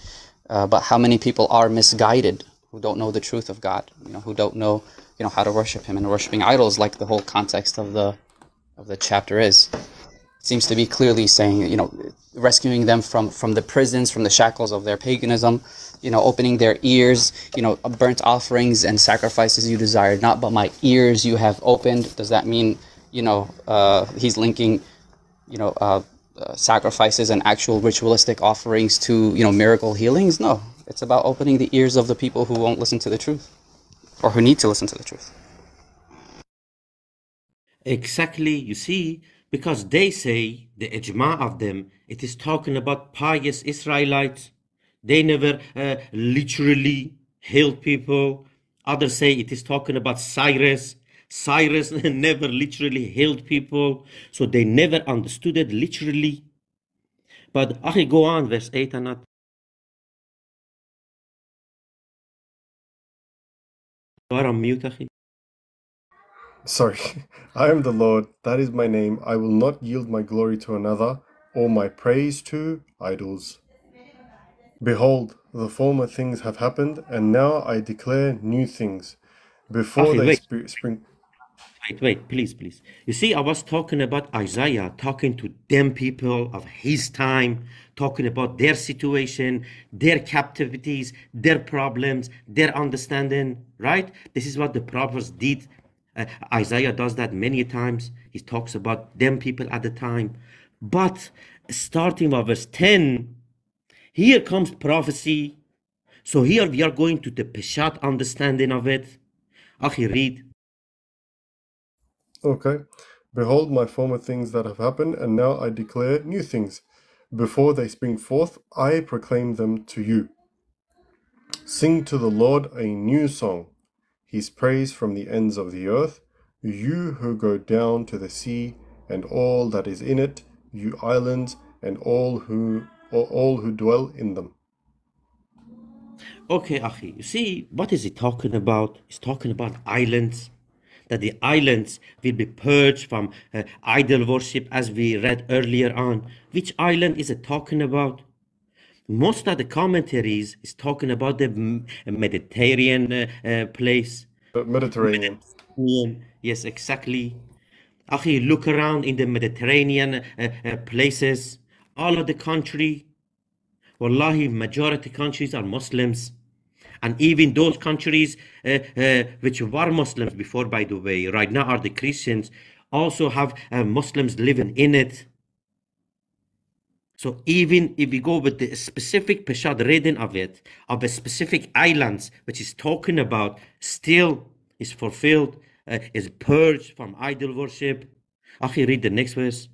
but how many people are misguided who don't know the truth of God, who don't know, how to worship Him and worshiping idols, like the whole context of the chapter is. Seems to be clearly saying, rescuing them from the prisons, from the shackles of their paganism, opening their ears, burnt offerings and sacrifices you desired not, but my ears you have opened. Does that mean, he's linking, sacrifices and actual ritualistic offerings to, miracle healings? No, it's about opening the ears of the people who won't listen to the truth, or who need to listen to the truth. Exactly, you see, because they say, the ijma of them, it is talking about pious Israelites. They never literally healed people. Others say it is talking about Cyrus. Cyrus never literally healed people. So they never understood it literally. But Akhi, go on, verse 8 and not. You are on mute, Akhi. Sorry. I am the Lord, that is my name. I will not yield my glory to another, or my praise to idols. Behold, the former things have happened, and now I declare new things. Before Akhi, they spring... Wait, please. You see, I was talking about Isaiah, talking to them people of his time, talking about their situation, their captivities, their problems, their understanding, right? This is what the prophets did. Isaiah does that many times. He talks about them people at the time. But starting with verse 10, here comes prophecy. So here we are going to the Peshat understanding of it. Akhi, read. Okay. Behold my former things that have happened, and now I declare new things. Before they spring forth, I proclaim them to you. Sing to the Lord a new song, His praise from the ends of the earth, you who go down to the sea, and all that is in it, you islands, and all who dwell in them. Okay, Akhi, you see, what is he talking about? He's talking about islands, that the islands will be purged from idol worship, as we read earlier on. Which island is it talking about? Most of the commentaries is talking about the Mediterranean place. Mediterranean. Yes, exactly. Akhi, look around in the Mediterranean places. All of the country, wallahi, majority countries are Muslims. And even those countries which were Muslims before, by the way, right now are the Christians, also have Muslims living in it. So even if we go with the specific Peshat reading of it, of a specific islands, which is talking about, still is fulfilled, is purged from idol worship. Akhi, read the next verse.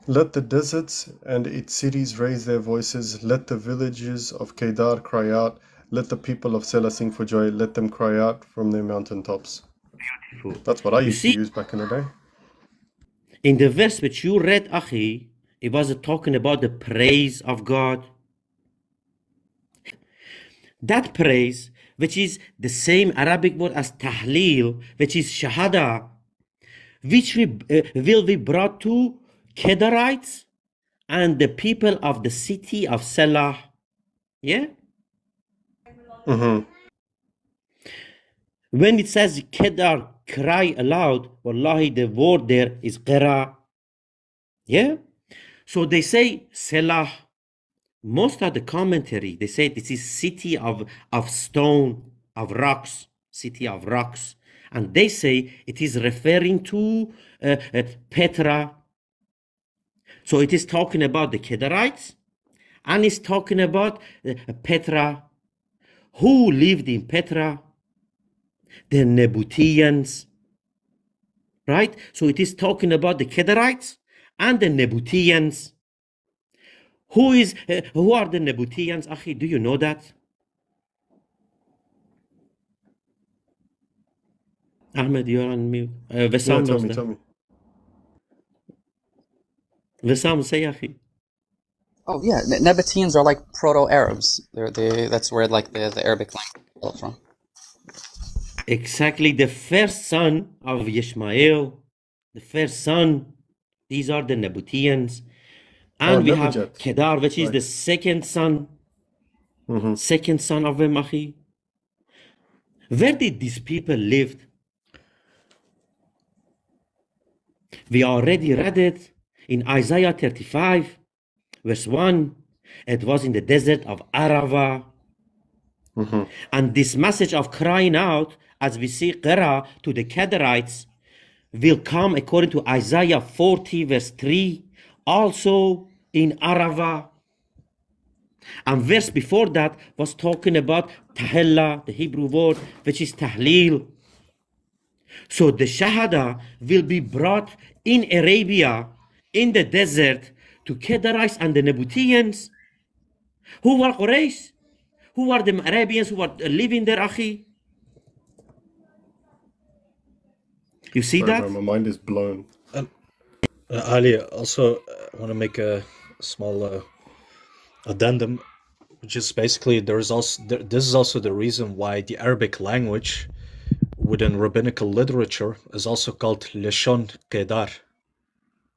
Let the deserts and its cities raise their voices. Let the villages of Kedar cry out. Let the people of Selah sing for joy. Let them cry out from their mountaintops. That's what I used to use back in the day. In the verse which you read, Akhi, it was talking about the praise of God. That praise, which is the same Arabic word as tahleel, which is shahada, which will be brought to Kedarites and the people of the city of Selah. Yeah? Mm-hmm. When it says Kedar, cry aloud, wallahi, the word there is qira. Yeah? So they say Selah. Most of the commentary, they say this is city of stone, of rocks, city of rocks. And they say it is referring to Petra. So it is talking about the Kedarites, and it's talking about Petra. Who lived in Petra? The Nebuteans. Right? So it is talking about the Kedarites and the Nebuteans. Who are the Nebuteans, Akhi? Do you know that? Ahmed, you're on mute. Wesam knows that. Tell me. Wesam, say, Akhi. Oh yeah, Nabateans are like Proto-Arabs. That's where like the Arabic language came from. Exactly, the first son of Ishmael, the first son. These are the Nabateans. And we have Kedar, which is the second son. Mm-hmm. Second son of him, Akhi. Where did these people live? We already read it in Isaiah 35, verse 1. It was in the desert of Arava. Mm-hmm. And this message of crying out, as we see Qira to the Kedarites, will come according to Isaiah 40, verse 3, also in Arava. And verse before that was talking about Tahilla, the Hebrew word, which is Tahleel. So the Shahada will be brought in Arabia, in the desert, to Kedarites and the Nabateans, who were Quraysh, who were the Arabians who were living there, Akhi. You see that? My mind is blown. Ali, also I want to make a small addendum, which is basically this is also the reason why the Arabic language within rabbinical literature is also called Lishon Kedar.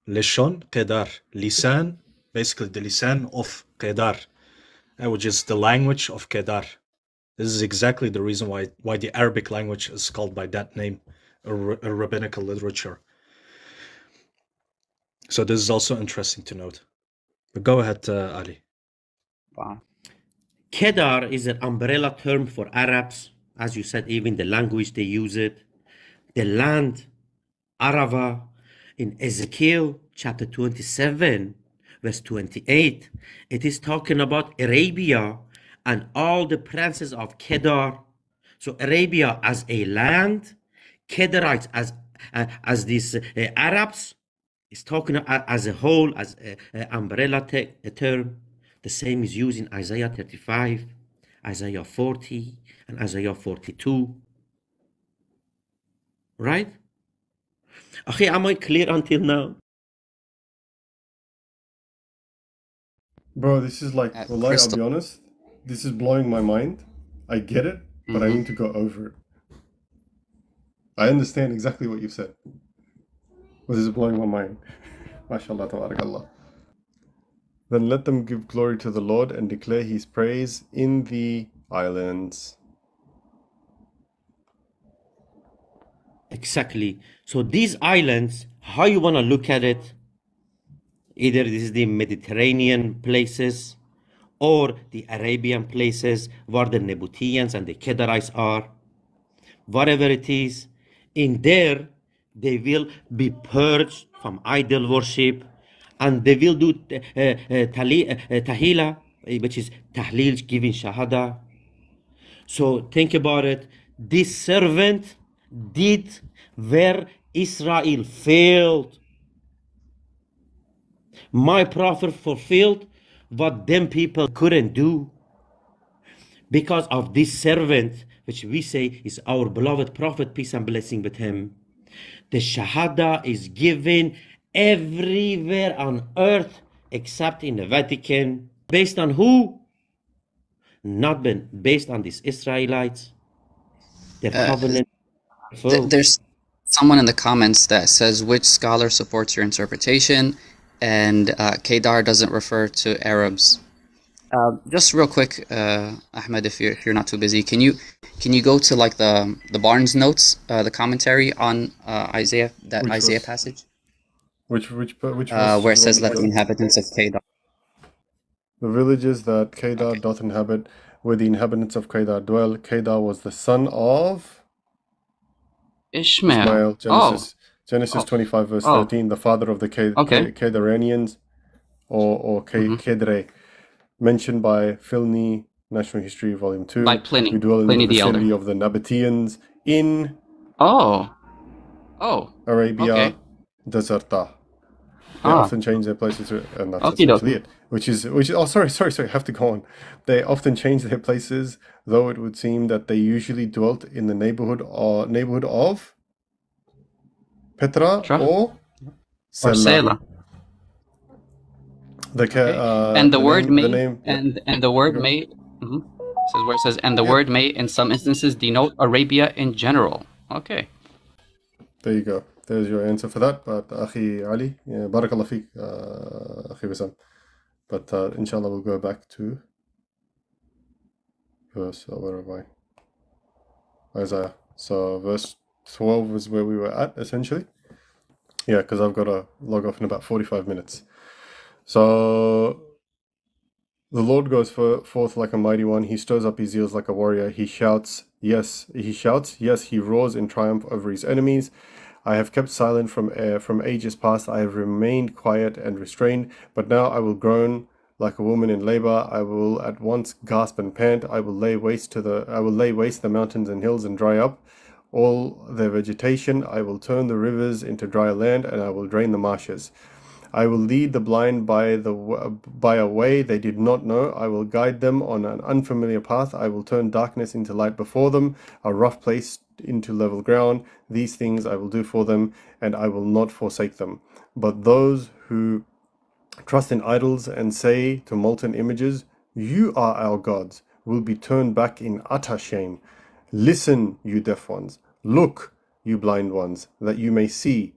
Lishon Kedar. Lisan, basically the Lisan of Kedar, which is the language of Kedar. This is exactly the reason why the Arabic language is called by that name, a rabbinical literature. So this is also interesting to note. But go ahead, Ali. Wow. Kedar is an umbrella term for Arabs. As you said, even the language they use it. The land, Arava, in Ezekiel chapter 27, verse 28, it is talking about Arabia and all the princes of Kedar. So Arabia as a land, Kedarites as these Arabs, is talking as a whole, as an umbrella term. The same is used in Isaiah 35, Isaiah 40, and Isaiah 42. Right? Okay, am I clear until now? Bro, this is like, wallahi, I'll be honest, this is blowing my mind. I get it, but I need to go over it. I understand exactly what you've said. But this is blowing my mind. MashaAllah, tabarakallah. Then let them give glory to the Lord and declare his praise in the islands. Exactly. So these islands, how you want to look at it, either this is the Mediterranean places or the Arabian places where the Nabateans and the Kedarites are, whatever it is, in there they will be purged from idol worship, and they will do tahila, which is tahleel, giving shahada. So think about it. This servant did where Israel failed. My prophet fulfilled what them people couldn't do. Because of this servant, which we say is our beloved prophet, peace and blessing with him, the shahada is given everywhere on earth except in the Vatican. Based on who? Not been based on these Israelites. Their covenant. There's someone in the comments that says which scholar supports your interpretation, and Kedar doesn't refer to Arabs. Just real quick, Ahmed, if you're not too busy, can you go to like the Barnes notes, the commentary on Isaiah, that Isaiah passage? Which where it says, "Let the inhabitants of Kedar." The villages that Kedar doth inhabit, where the inhabitants of Kedar dwell. Kedar was the son of Ishmael. Genesis 25 verse 13, the father of the Kedaranians, or Kedre, mentioned by Filni, National History, Volume 2. By Pliny. Who dwell in Pliny the vicinity Elder. of the Nabateans in Arabia Deserta. They often change their places, and that's essentially it. Which is sorry, I have to go on. They often change their places, though it would seem that they usually dwelt in the neighborhood of Petra or Sela. And the word may in some instances denote Arabia in general. Okay. There you go. There's your answer for that. But Akhi Ali, Barakallah Feek, Akhi Wesam. But inshallah we'll go back to verse, where am I? Isaiah. So verse 12 is where we were at, essentially. Yeah, because I've got to log off in about 45 minutes. So the Lord goes forth like a mighty one. He stirs up his ears like a warrior. He shouts, yes, he roars in triumph over his enemies. I have kept silent from ages past. I have remained quiet and restrained, but now I will groan like a woman in labor. I will at once gasp and pant. I will lay waste the mountains and hills and dry up all their vegetation. I will turn the rivers into dry land, and I will drain the marshes. I will lead the blind by a way they did not know. I will guide them on an unfamiliar path. I will turn darkness into light before them, a rough place into level ground. These things I will do for them, and I will not forsake them. But those who trust in idols and say to molten images, "You are our gods," will be turned back in utter shame. Listen, you deaf ones. Look, you blind ones, that you may see.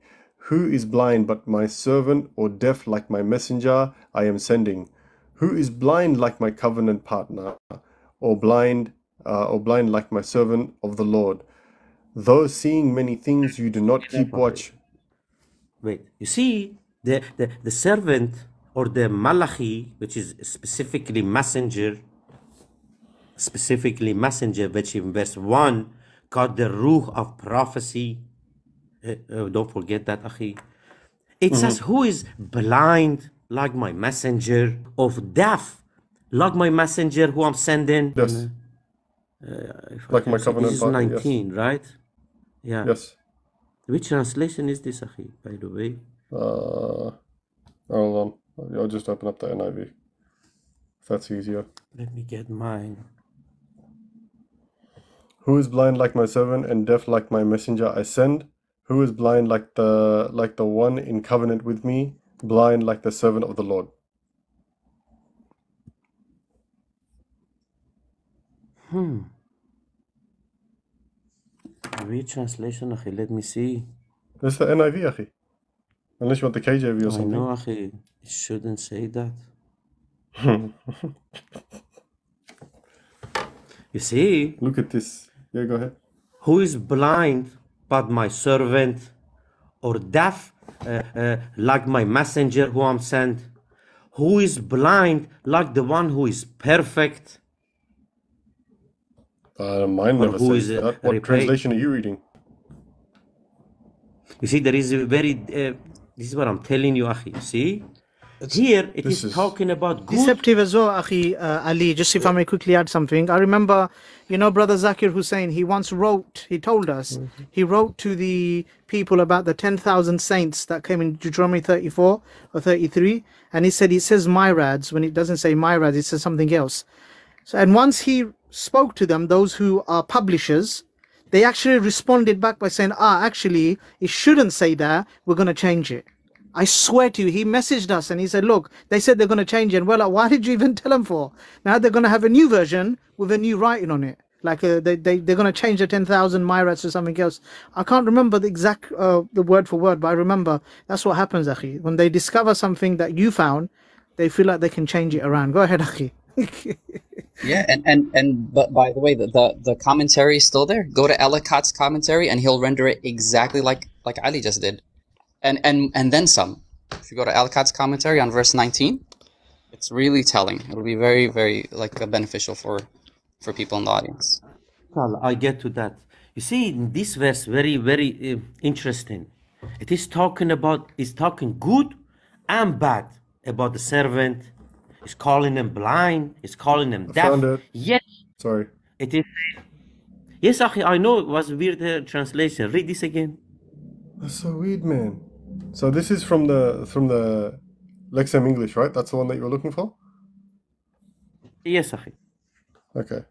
Who is blind but my servant, or deaf like my messenger I am sending? Who is blind like my covenant partner, or blind like my servant of the Lord? Though seeing many things, you do not keep watch. Wait, you see, the servant or the Malachi, which is specifically messenger, which in verse 1 got the ruh of prophecy. Don't forget that, Akhi. It says, who is blind like my messenger, of deaf like my messenger who I'm sending? Yes. Like my covenant. This is 19, yes. Right? Yeah. Yes. Which translation is this, Akhi, by the way? Hold on. I'll just open up the NIV. If that's easier. Let me get mine. Who is blind like my servant and deaf like my messenger I send? Who is blind like the one in covenant with me, blind like the servant of the Lord? Which translation, Akhi? Let me see. This is the NIV, Akhi. Unless you want the KJV or something. No, Akhi. It shouldn't say that. You see? Look at this. Yeah, go ahead. Who is blind but my servant, or deaf like my messenger who I'm sent? who is blind like the one who is perfect? Mine Or never who says is that. What repaid? translation are you reading? You see, there is a very, this is what I'm telling you, Akhi. You see? Here, it this is is- talking about good. Deceptive as well, Ali. Just if I may quickly add something. I remember, Brother Zakir Hussain, he once wrote, he told us, he wrote to the people about the 10,000 saints that came in Deuteronomy 34 or 33. And he said, it says myrads. When it doesn't say myrads, it says something else. So, and once he spoke to them, those who are publishers, they actually responded back by saying, actually, it shouldn't say that. We're going to change it. I swear to you, he messaged us and he said, look, they said they're going to change it. And we're like, why did you even tell them for? Now they're going to have a new version with a new writing on it. Like they're going to change the 10,000 Myrats to something else. I can't remember the exact the word for word, but I remember that's what happens, Akhi. When they discover something that you found, they feel like they can change it around. Go ahead, Akhi. Yeah, but by the way, the commentary is still there. Go to Ellicott's commentary and he'll render it exactly like Ali just did. And then some. If you go to Ellicott's commentary on verse 19, it's really telling. It'll be very, very beneficial for people in the audience. I get to that. You see, in this verse, very, very interesting. It is talking good and bad about the servant. It's calling them blind. It's calling them deaf. Found it. Yet, Sorry. it is. Yes, Akhi, I know it was a weird translation. Read this again. That's so weird, man. So this is from the Wesam English, right? That's the one that you were looking for? Yes, Akhi. Okay.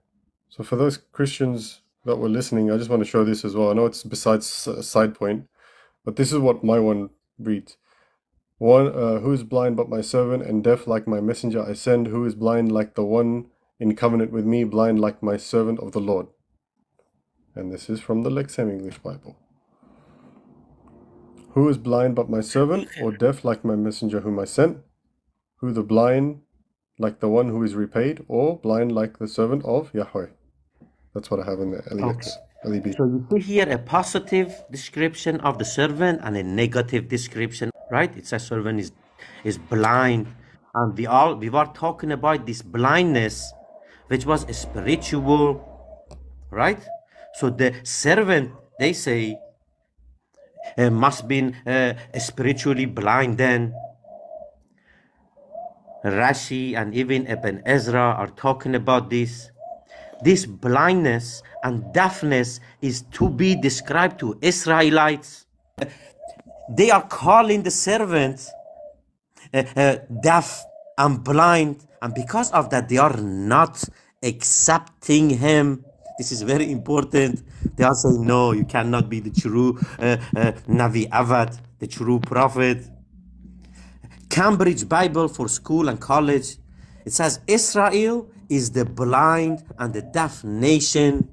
So for those Christians that were listening, I just want to show this as well. I know it's besides a side point, but this is what my one reads. One, who is blind but my servant, and deaf like my messenger I send, who is blind like the one in covenant with me, blind like my servant of the Lord. And this is from the Wesam English Bible. Who is blind but my servant, or deaf like my messenger whom I sent? Who the blind like the one who is repaid, or blind like the servant of Yahweh? That's what I have in the LEX. LEB. So you see here a positive description of the servant and a negative description, right? It says servant is blind. And we were talking about this blindness, which was spiritual, right? So the servant, they say, must be spiritually blind then. Rashi and even Ibn Ezra are talking about this. This blindness and deafness is to be described to Israelites. They are calling the servant deaf and blind, and because of that they are not accepting him. This is very important. They are saying, no, you cannot be the true Navi Avad, the true prophet. Cambridge Bible for school and college, it says Israel is the blind and the deaf nation.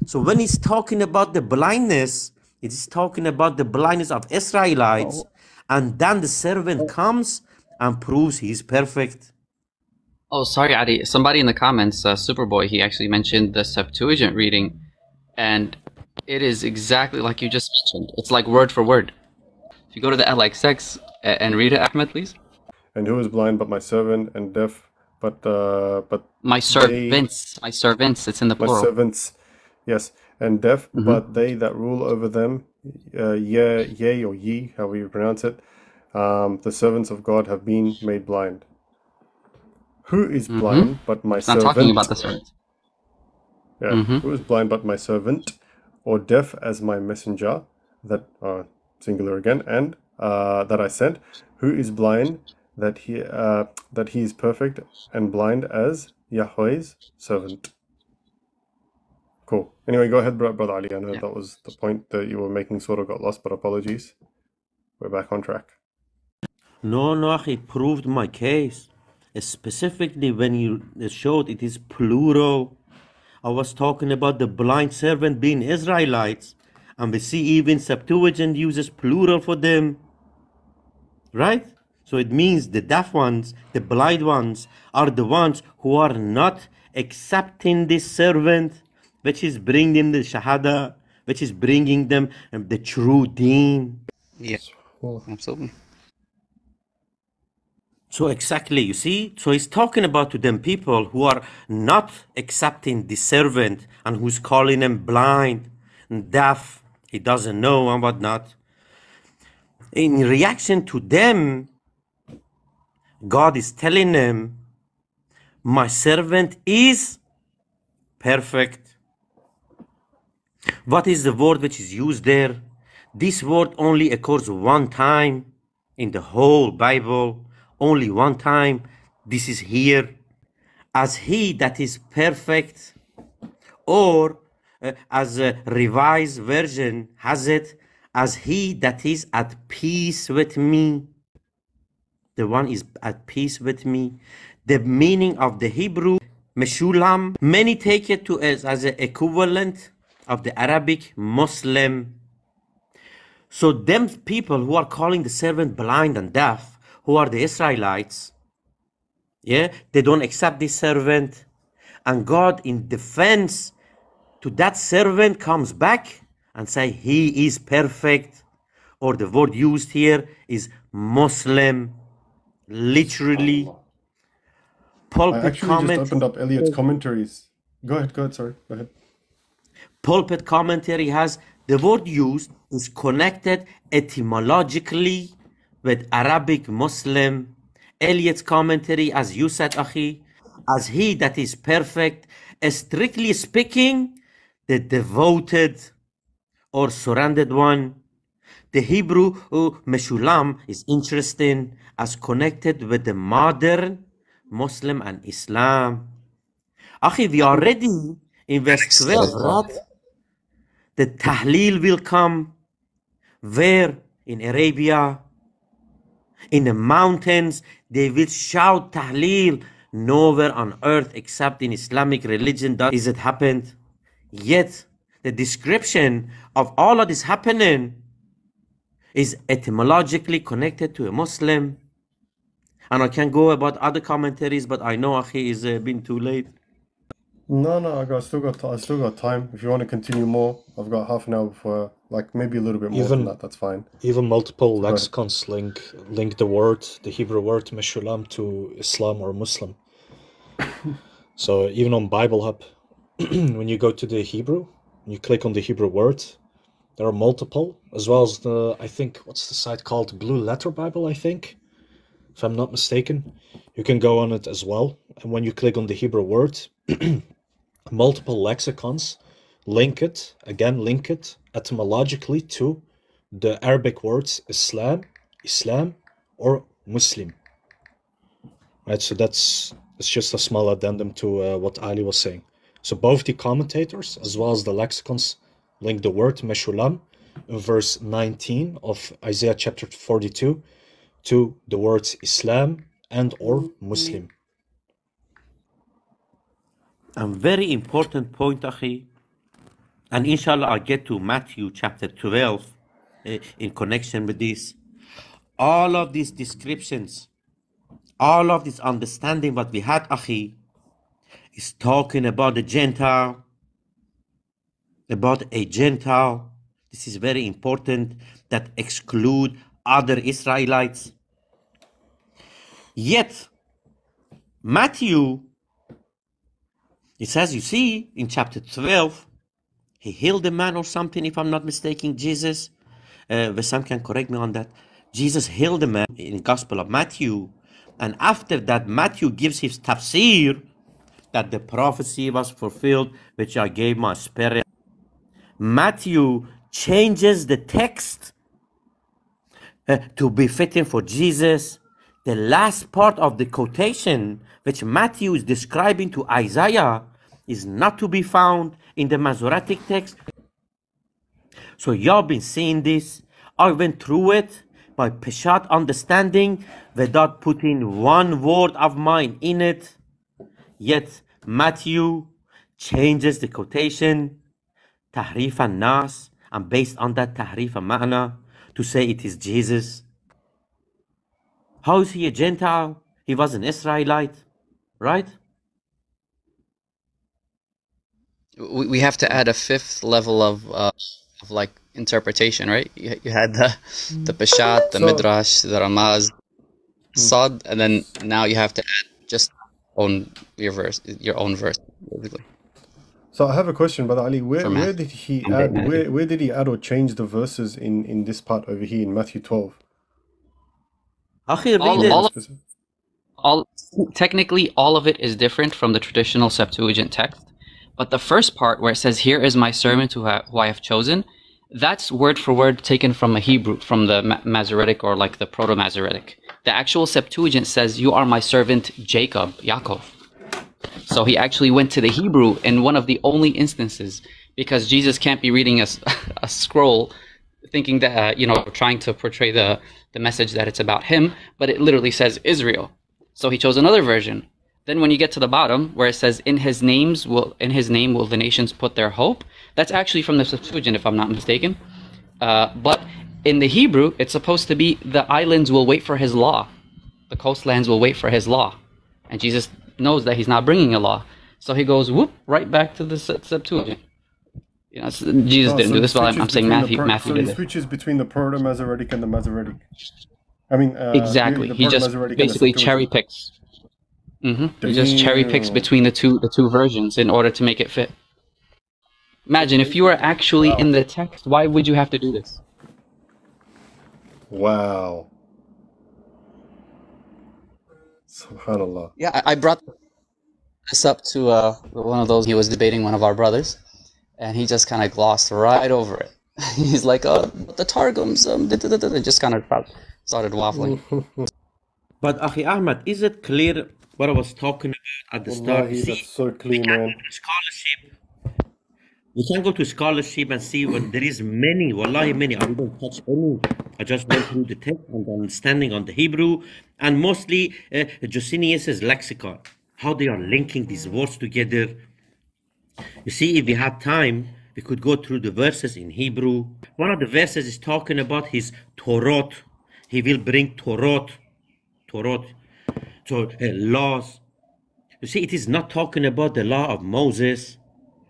So when he's talking about the blindness, it is talking about the blindness of Israelites, and then the servant comes and proves he's perfect. Oh, sorry, Adi. Somebody in the comments, Superboy, he actually mentioned the Septuagint reading, and it is exactly like you just mentioned. It's like word for word. If you go to the LXX and read it, Ahmed, please. And who is blind but my servant, and deaf but my servants. My servants. It's in the plural. My servants, yes, and deaf, but they that rule over them, yea or ye, however you pronounce it, the servants of God have been made blind. Who is blind but my servant? Not talking about the servant. Yeah. Who is blind but my servant, or deaf as my messenger, that singular again, and that I sent? Who is blind that he is perfect, and blind as Yahweh's servant? Cool. Anyway, go ahead, Brother Ali. I know that was the point that you were making, sort of got lost, but apologies. We're back on track. No, he proved my case. Specifically when you showed it is plural. I was talking about the blind servant being Israelites, and we see even Septuagint uses plural for them, right? So it means the deaf ones, the blind ones, are the ones who are not accepting this servant, which is bringing them the Shahada, which is bringing them the true deen. Yes, absolutely. So exactly, you see? So he's talking about to them people who are not accepting the servant and who's calling them blind and deaf. He doesn't know and whatnot. In reaction to them, God is telling them, my servant is perfect. What is the word which is used there? This word only occurs one time in the whole Bible. Only one time. This is here. As he that is perfect, or as a revised version has it, as he that is at peace with me. The one is at peace with me. The meaning of the Hebrew, Meshulam, many take it to as an equivalent of the Arabic Muslim. So them people who are calling the servant blind and deaf, who are the Israelites, yeah, they don't accept this servant. And God, in defense to that servant, comes back and say he is perfect. Or the word used here is Muslim. Literally. I Pulpit actually comment. just opened up Elliot's commentaries. Go ahead, sorry, go ahead. Pulpit commentary has the word used is connected etymologically with Arabic Muslim. Eliot's commentary, as you said, Akhi, as he that is perfect, strictly speaking, the devoted or surrendered one. The Hebrew Meshulam is interesting as connected with the modern Muslim and Islam. Akhi, we already in verse 12 read the Tahleel will come where? In Arabia, in the mountains, they will shout Tahleel. Nowhere on earth except in Islamic religion is it happened. Yet, the description of all of this happening is etymologically connected to a Muslim. And I can go about other commentaries, but I know, Akhi, it's been too late. No, I still got time. If you want to continue more, I've got half an hour before, like maybe a little bit more than that. That's fine. Even multiple Go ahead. lexicons link the Hebrew word Meshulam to Islam or Muslim. So even on Bible Hub, when you go to the Hebrew, you click on the Hebrew word, there are multiple, as well as I think, what's the site called? Blue Letter Bible, I think, if I'm not mistaken. You can go on it as well. And when you click on the Hebrew word, multiple lexicons link it etymologically to the Arabic words Islam, or Muslim. Right, so it's just a small addendum to what Ali was saying. So both the commentators as well as the lexicons link the word Meshulam in verse 19 of Isaiah chapter 42 to the words Islam and or Muslim. A very important point, Akhi. And inshallah, I'll get to Matthew chapter 12 in connection with this. All of these descriptions, all of this understanding what we had, Akhi, is talking about the Gentile, about a Gentile. This is very important, that exclude other Israelites. Yet, Matthew, it says, you see, in chapter 12, he healed a man or something, if I'm not mistaken, Jesus. Wesam can correct me on that. Jesus healed a man in the Gospel of Matthew. And after that, Matthew gives his tafsir that the prophecy was fulfilled, which I gave my spirit. Matthew changes the text to be fitting for Jesus. The last part of the quotation, which Matthew is describing to Isaiah, is not to be found in the Masoretic text. So y'all been seeing this. I went through it by Peshat understanding without putting one word of mine in it. Yet Matthew changes the quotation, Tahrif al-Nas, and based on that Tahrif al-Ma'na, to say it is Jesus. How is he a Gentile? He was an Israelite, right? We have to add a fifth level of like interpretation, right? You had the Peshat, the So- Midrash, the Ramaz. Sad, and then now you have to add just your own verse, basically. So I have a question, Brother Ali. For Where math. did he And add? math. Where did he add or change the verses in this part over here in Matthew 12? Akhi, read All it. of Specific- technically all of it is different from the traditional Septuagint text, but the first part where it says, "Here is my servant who I have chosen," that's word for word taken from a Hebrew, from the Masoretic or like the Proto-Masoretic. The actual Septuagint says, "You are my servant Jacob, Yaakov." So he actually went to the Hebrew in one of the only instances, because Jesus can't be reading a scroll thinking that, trying to portray the message that it's about him, but it literally says Israel. So he chose another version. Then when you get to the bottom where it says, in his name will the nations put their hope, that's actually from the Septuagint, if I'm not mistaken. But in the Hebrew, it's supposed to be, the islands will wait for his law. The coastlands will wait for his law. And Jesus knows that he's not bringing a law. So he goes, whoop, right back to the Septuagint. Jesus didn't do this, but I'm saying Matthew So did he it. switches between the Proto-Masoretic and the Masoretic. I mean, Exactly. the He just Proto-Masoretic and the basically Septuagint. cherry picks. He just cherry picks between the two versions in order to make it fit. Imagine if you were actually in the text, why would you have to do this? Wow. Subhanallah. Yeah, I brought this up to one of those. He was debating one of our brothers, and he just kind of glossed right over it. He's like, "Oh, the Targums," just kind of started waffling. But Akhi Ahmad, is it clear what I was talking about at the start? Wallahi, See, that's so clean, we can man. go to scholarship. We can go to scholarship and see what there is many, wallahi many. I didn't touch any. I just went through the text and the understanding on the Hebrew and mostly Josinius's lexicon, how they are linking these words together. You see, if we had time, we could go through the verses in Hebrew. One of the verses is talking about his Torah. He will bring Torah. So laws. You see, it is not talking about the law of Moses.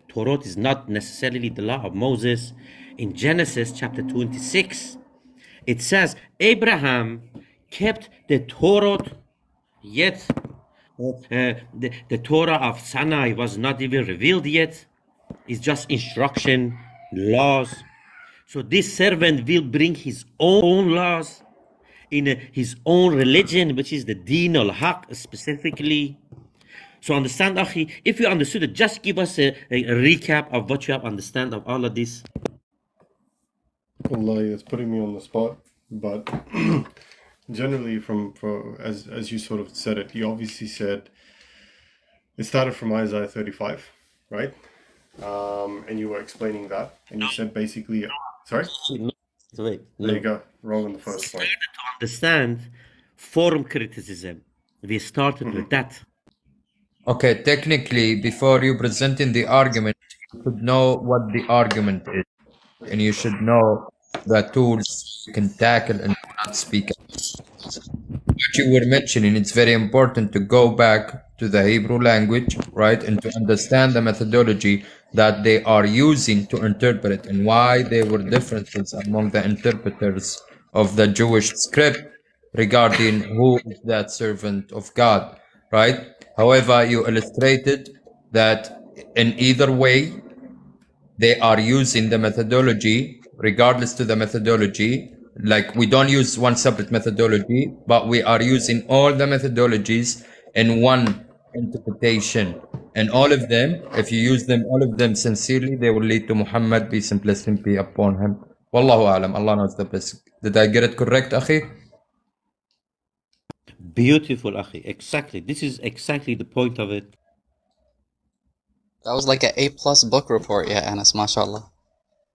Torah is not necessarily the law of Moses. In Genesis chapter 26, it says Abraham kept the Torah, yet the Torah of Sinai was not even revealed yet. It's just instruction, laws. So this servant will bring his own laws in his own religion, which is the Deen al-Haq specifically. So understand, Akhi, if you understood it, just give us a recap of what you have understand of all of this. Wallahi, it's putting me on the spot. But generally, as you sort of said it, you obviously said it started from Isaiah 35, right? And you were explaining that, and you said basically, sorry? Wait, There you go. Wrong on the first point. To understand form criticism, we started with that. Okay, technically, before you presenting the argument, you should know what the argument is. And you should know the tools you can tackle and not speak. What you were mentioning, it's very important to go back to the Hebrew language, right? And to understand the methodology that they are using to interpret and why there were differences among the interpreters of the Jewish script regarding who is that servant of God, right? However, you illustrated that in either way, they are using the methodology, regardless to the methodology. Like, we don't use one separate methodology, but we are using all the methodologies in one interpretation. And all of them, if you use them, all of them sincerely, they will lead to Muhammad, peace and blessing be upon him. Wallahu alam, Allah knows the best. Did I get it correct, Akhi? Beautiful, Akhi. Exactly. This is exactly the point of it. That was like an A+ book report, yeah, Anas, mashallah.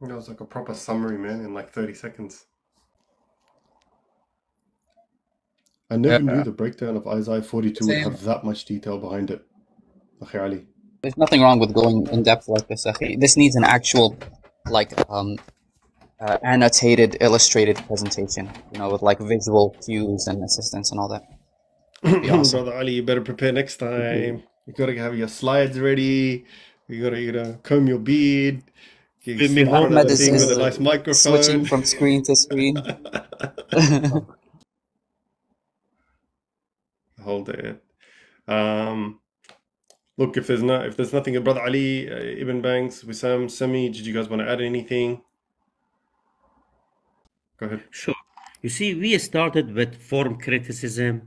It was like a proper summary, man, in like 30 seconds. I never knew the breakdown of Isaiah 42 would have that much detail behind it. Akhi Ali. There's nothing wrong with going in depth like this, Akhi. This needs an actual, like, annotated, illustrated presentation, with like visual cues and assistance and all that. Be awesome. Brother Ali, you better prepare next time. You gotta have your slides ready. You gotta comb your beard. Ahmed with a is nice microphone. switching from screen to screen. hold it. Look, if there's nothing, Brother Ali, Ibn Banks, Wesam, Semmy, did you guys want to add anything? Go ahead. Sure. You see, we started with form criticism.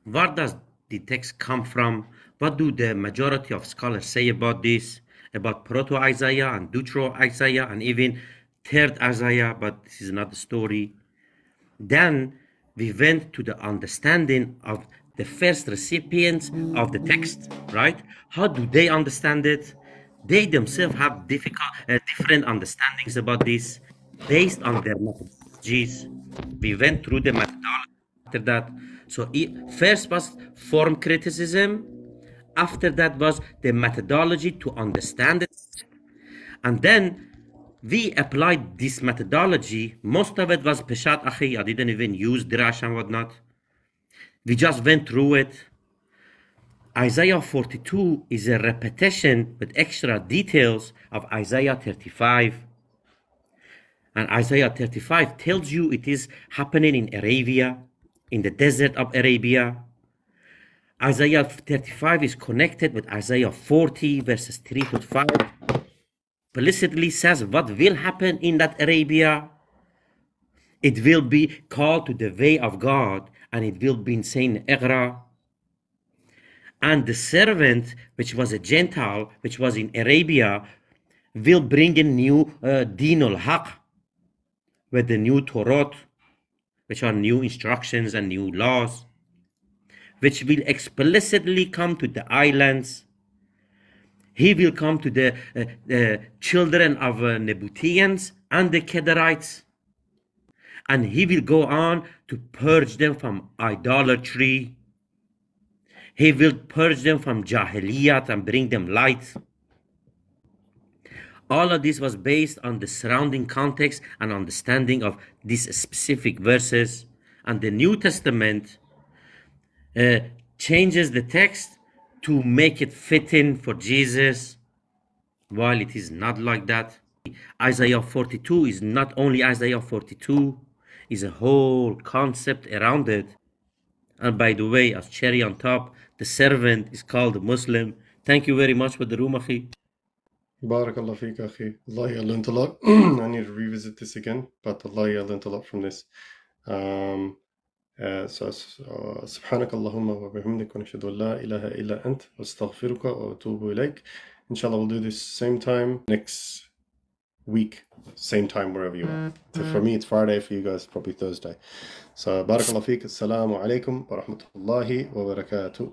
Where does the text come from? What do the majority of scholars say about this? About Proto-Isaiah and Deutero-Isaiah and even Third Isaiah, but this is not the story. Then we went to the understanding of the first recipients of the text, right? How do they understand it? They themselves have different understandings about this based on their methodologies. We went through the methodology after that. So first was form criticism. After that was the methodology to understand it. And then we applied this methodology. Most of it was Peshat Akhi. I didn't even use Dirash and whatnot. We just went through it. Isaiah 42 is a repetition with extra details of Isaiah 35. And Isaiah 35 tells you it is happening in Arabia, in the desert of Arabia. Isaiah 35 is connected with Isaiah 40 verses 3 to 5. Explicitly says what will happen in that Arabia. It will be called to the way of God, and it will be saying Iqra. And the servant, which was a Gentile, which was in Arabia, will bring a new Din al-Haq, with the new Torah, which are new instructions and new laws, which will explicitly come to the islands. He will come to the children of Nabateans and the Kedarites, and he will go on to purge them from idolatry. He will purge them from Jahiliyat and bring them light. All of this was based on the surrounding context and understanding of these specific verses. And the New Testament changes the text to make it fit in for Jesus, while it is not like that. Isaiah 42 is not only Isaiah 42, is a whole concept around it. And by the way, as cherry on top, the servant is called a Muslim. Thank you very much for the room, Akhi. Barakallah feek, Akhi. Wallahi, I learned a lot. I need to revisit this again, but Wallahi, I learned a lot from this. سبحانك اللهم وبحمدك ونشهد أن لا إله إلا أنت واستغفرك وأتوب إليك. Inshallah, we'll do this same time next week, same time wherever you are. So for me, it's Friday. For you guys, probably Thursday. So, barakallah feek. Assalamu alaikum wa rahmatullahi wa barakatuh.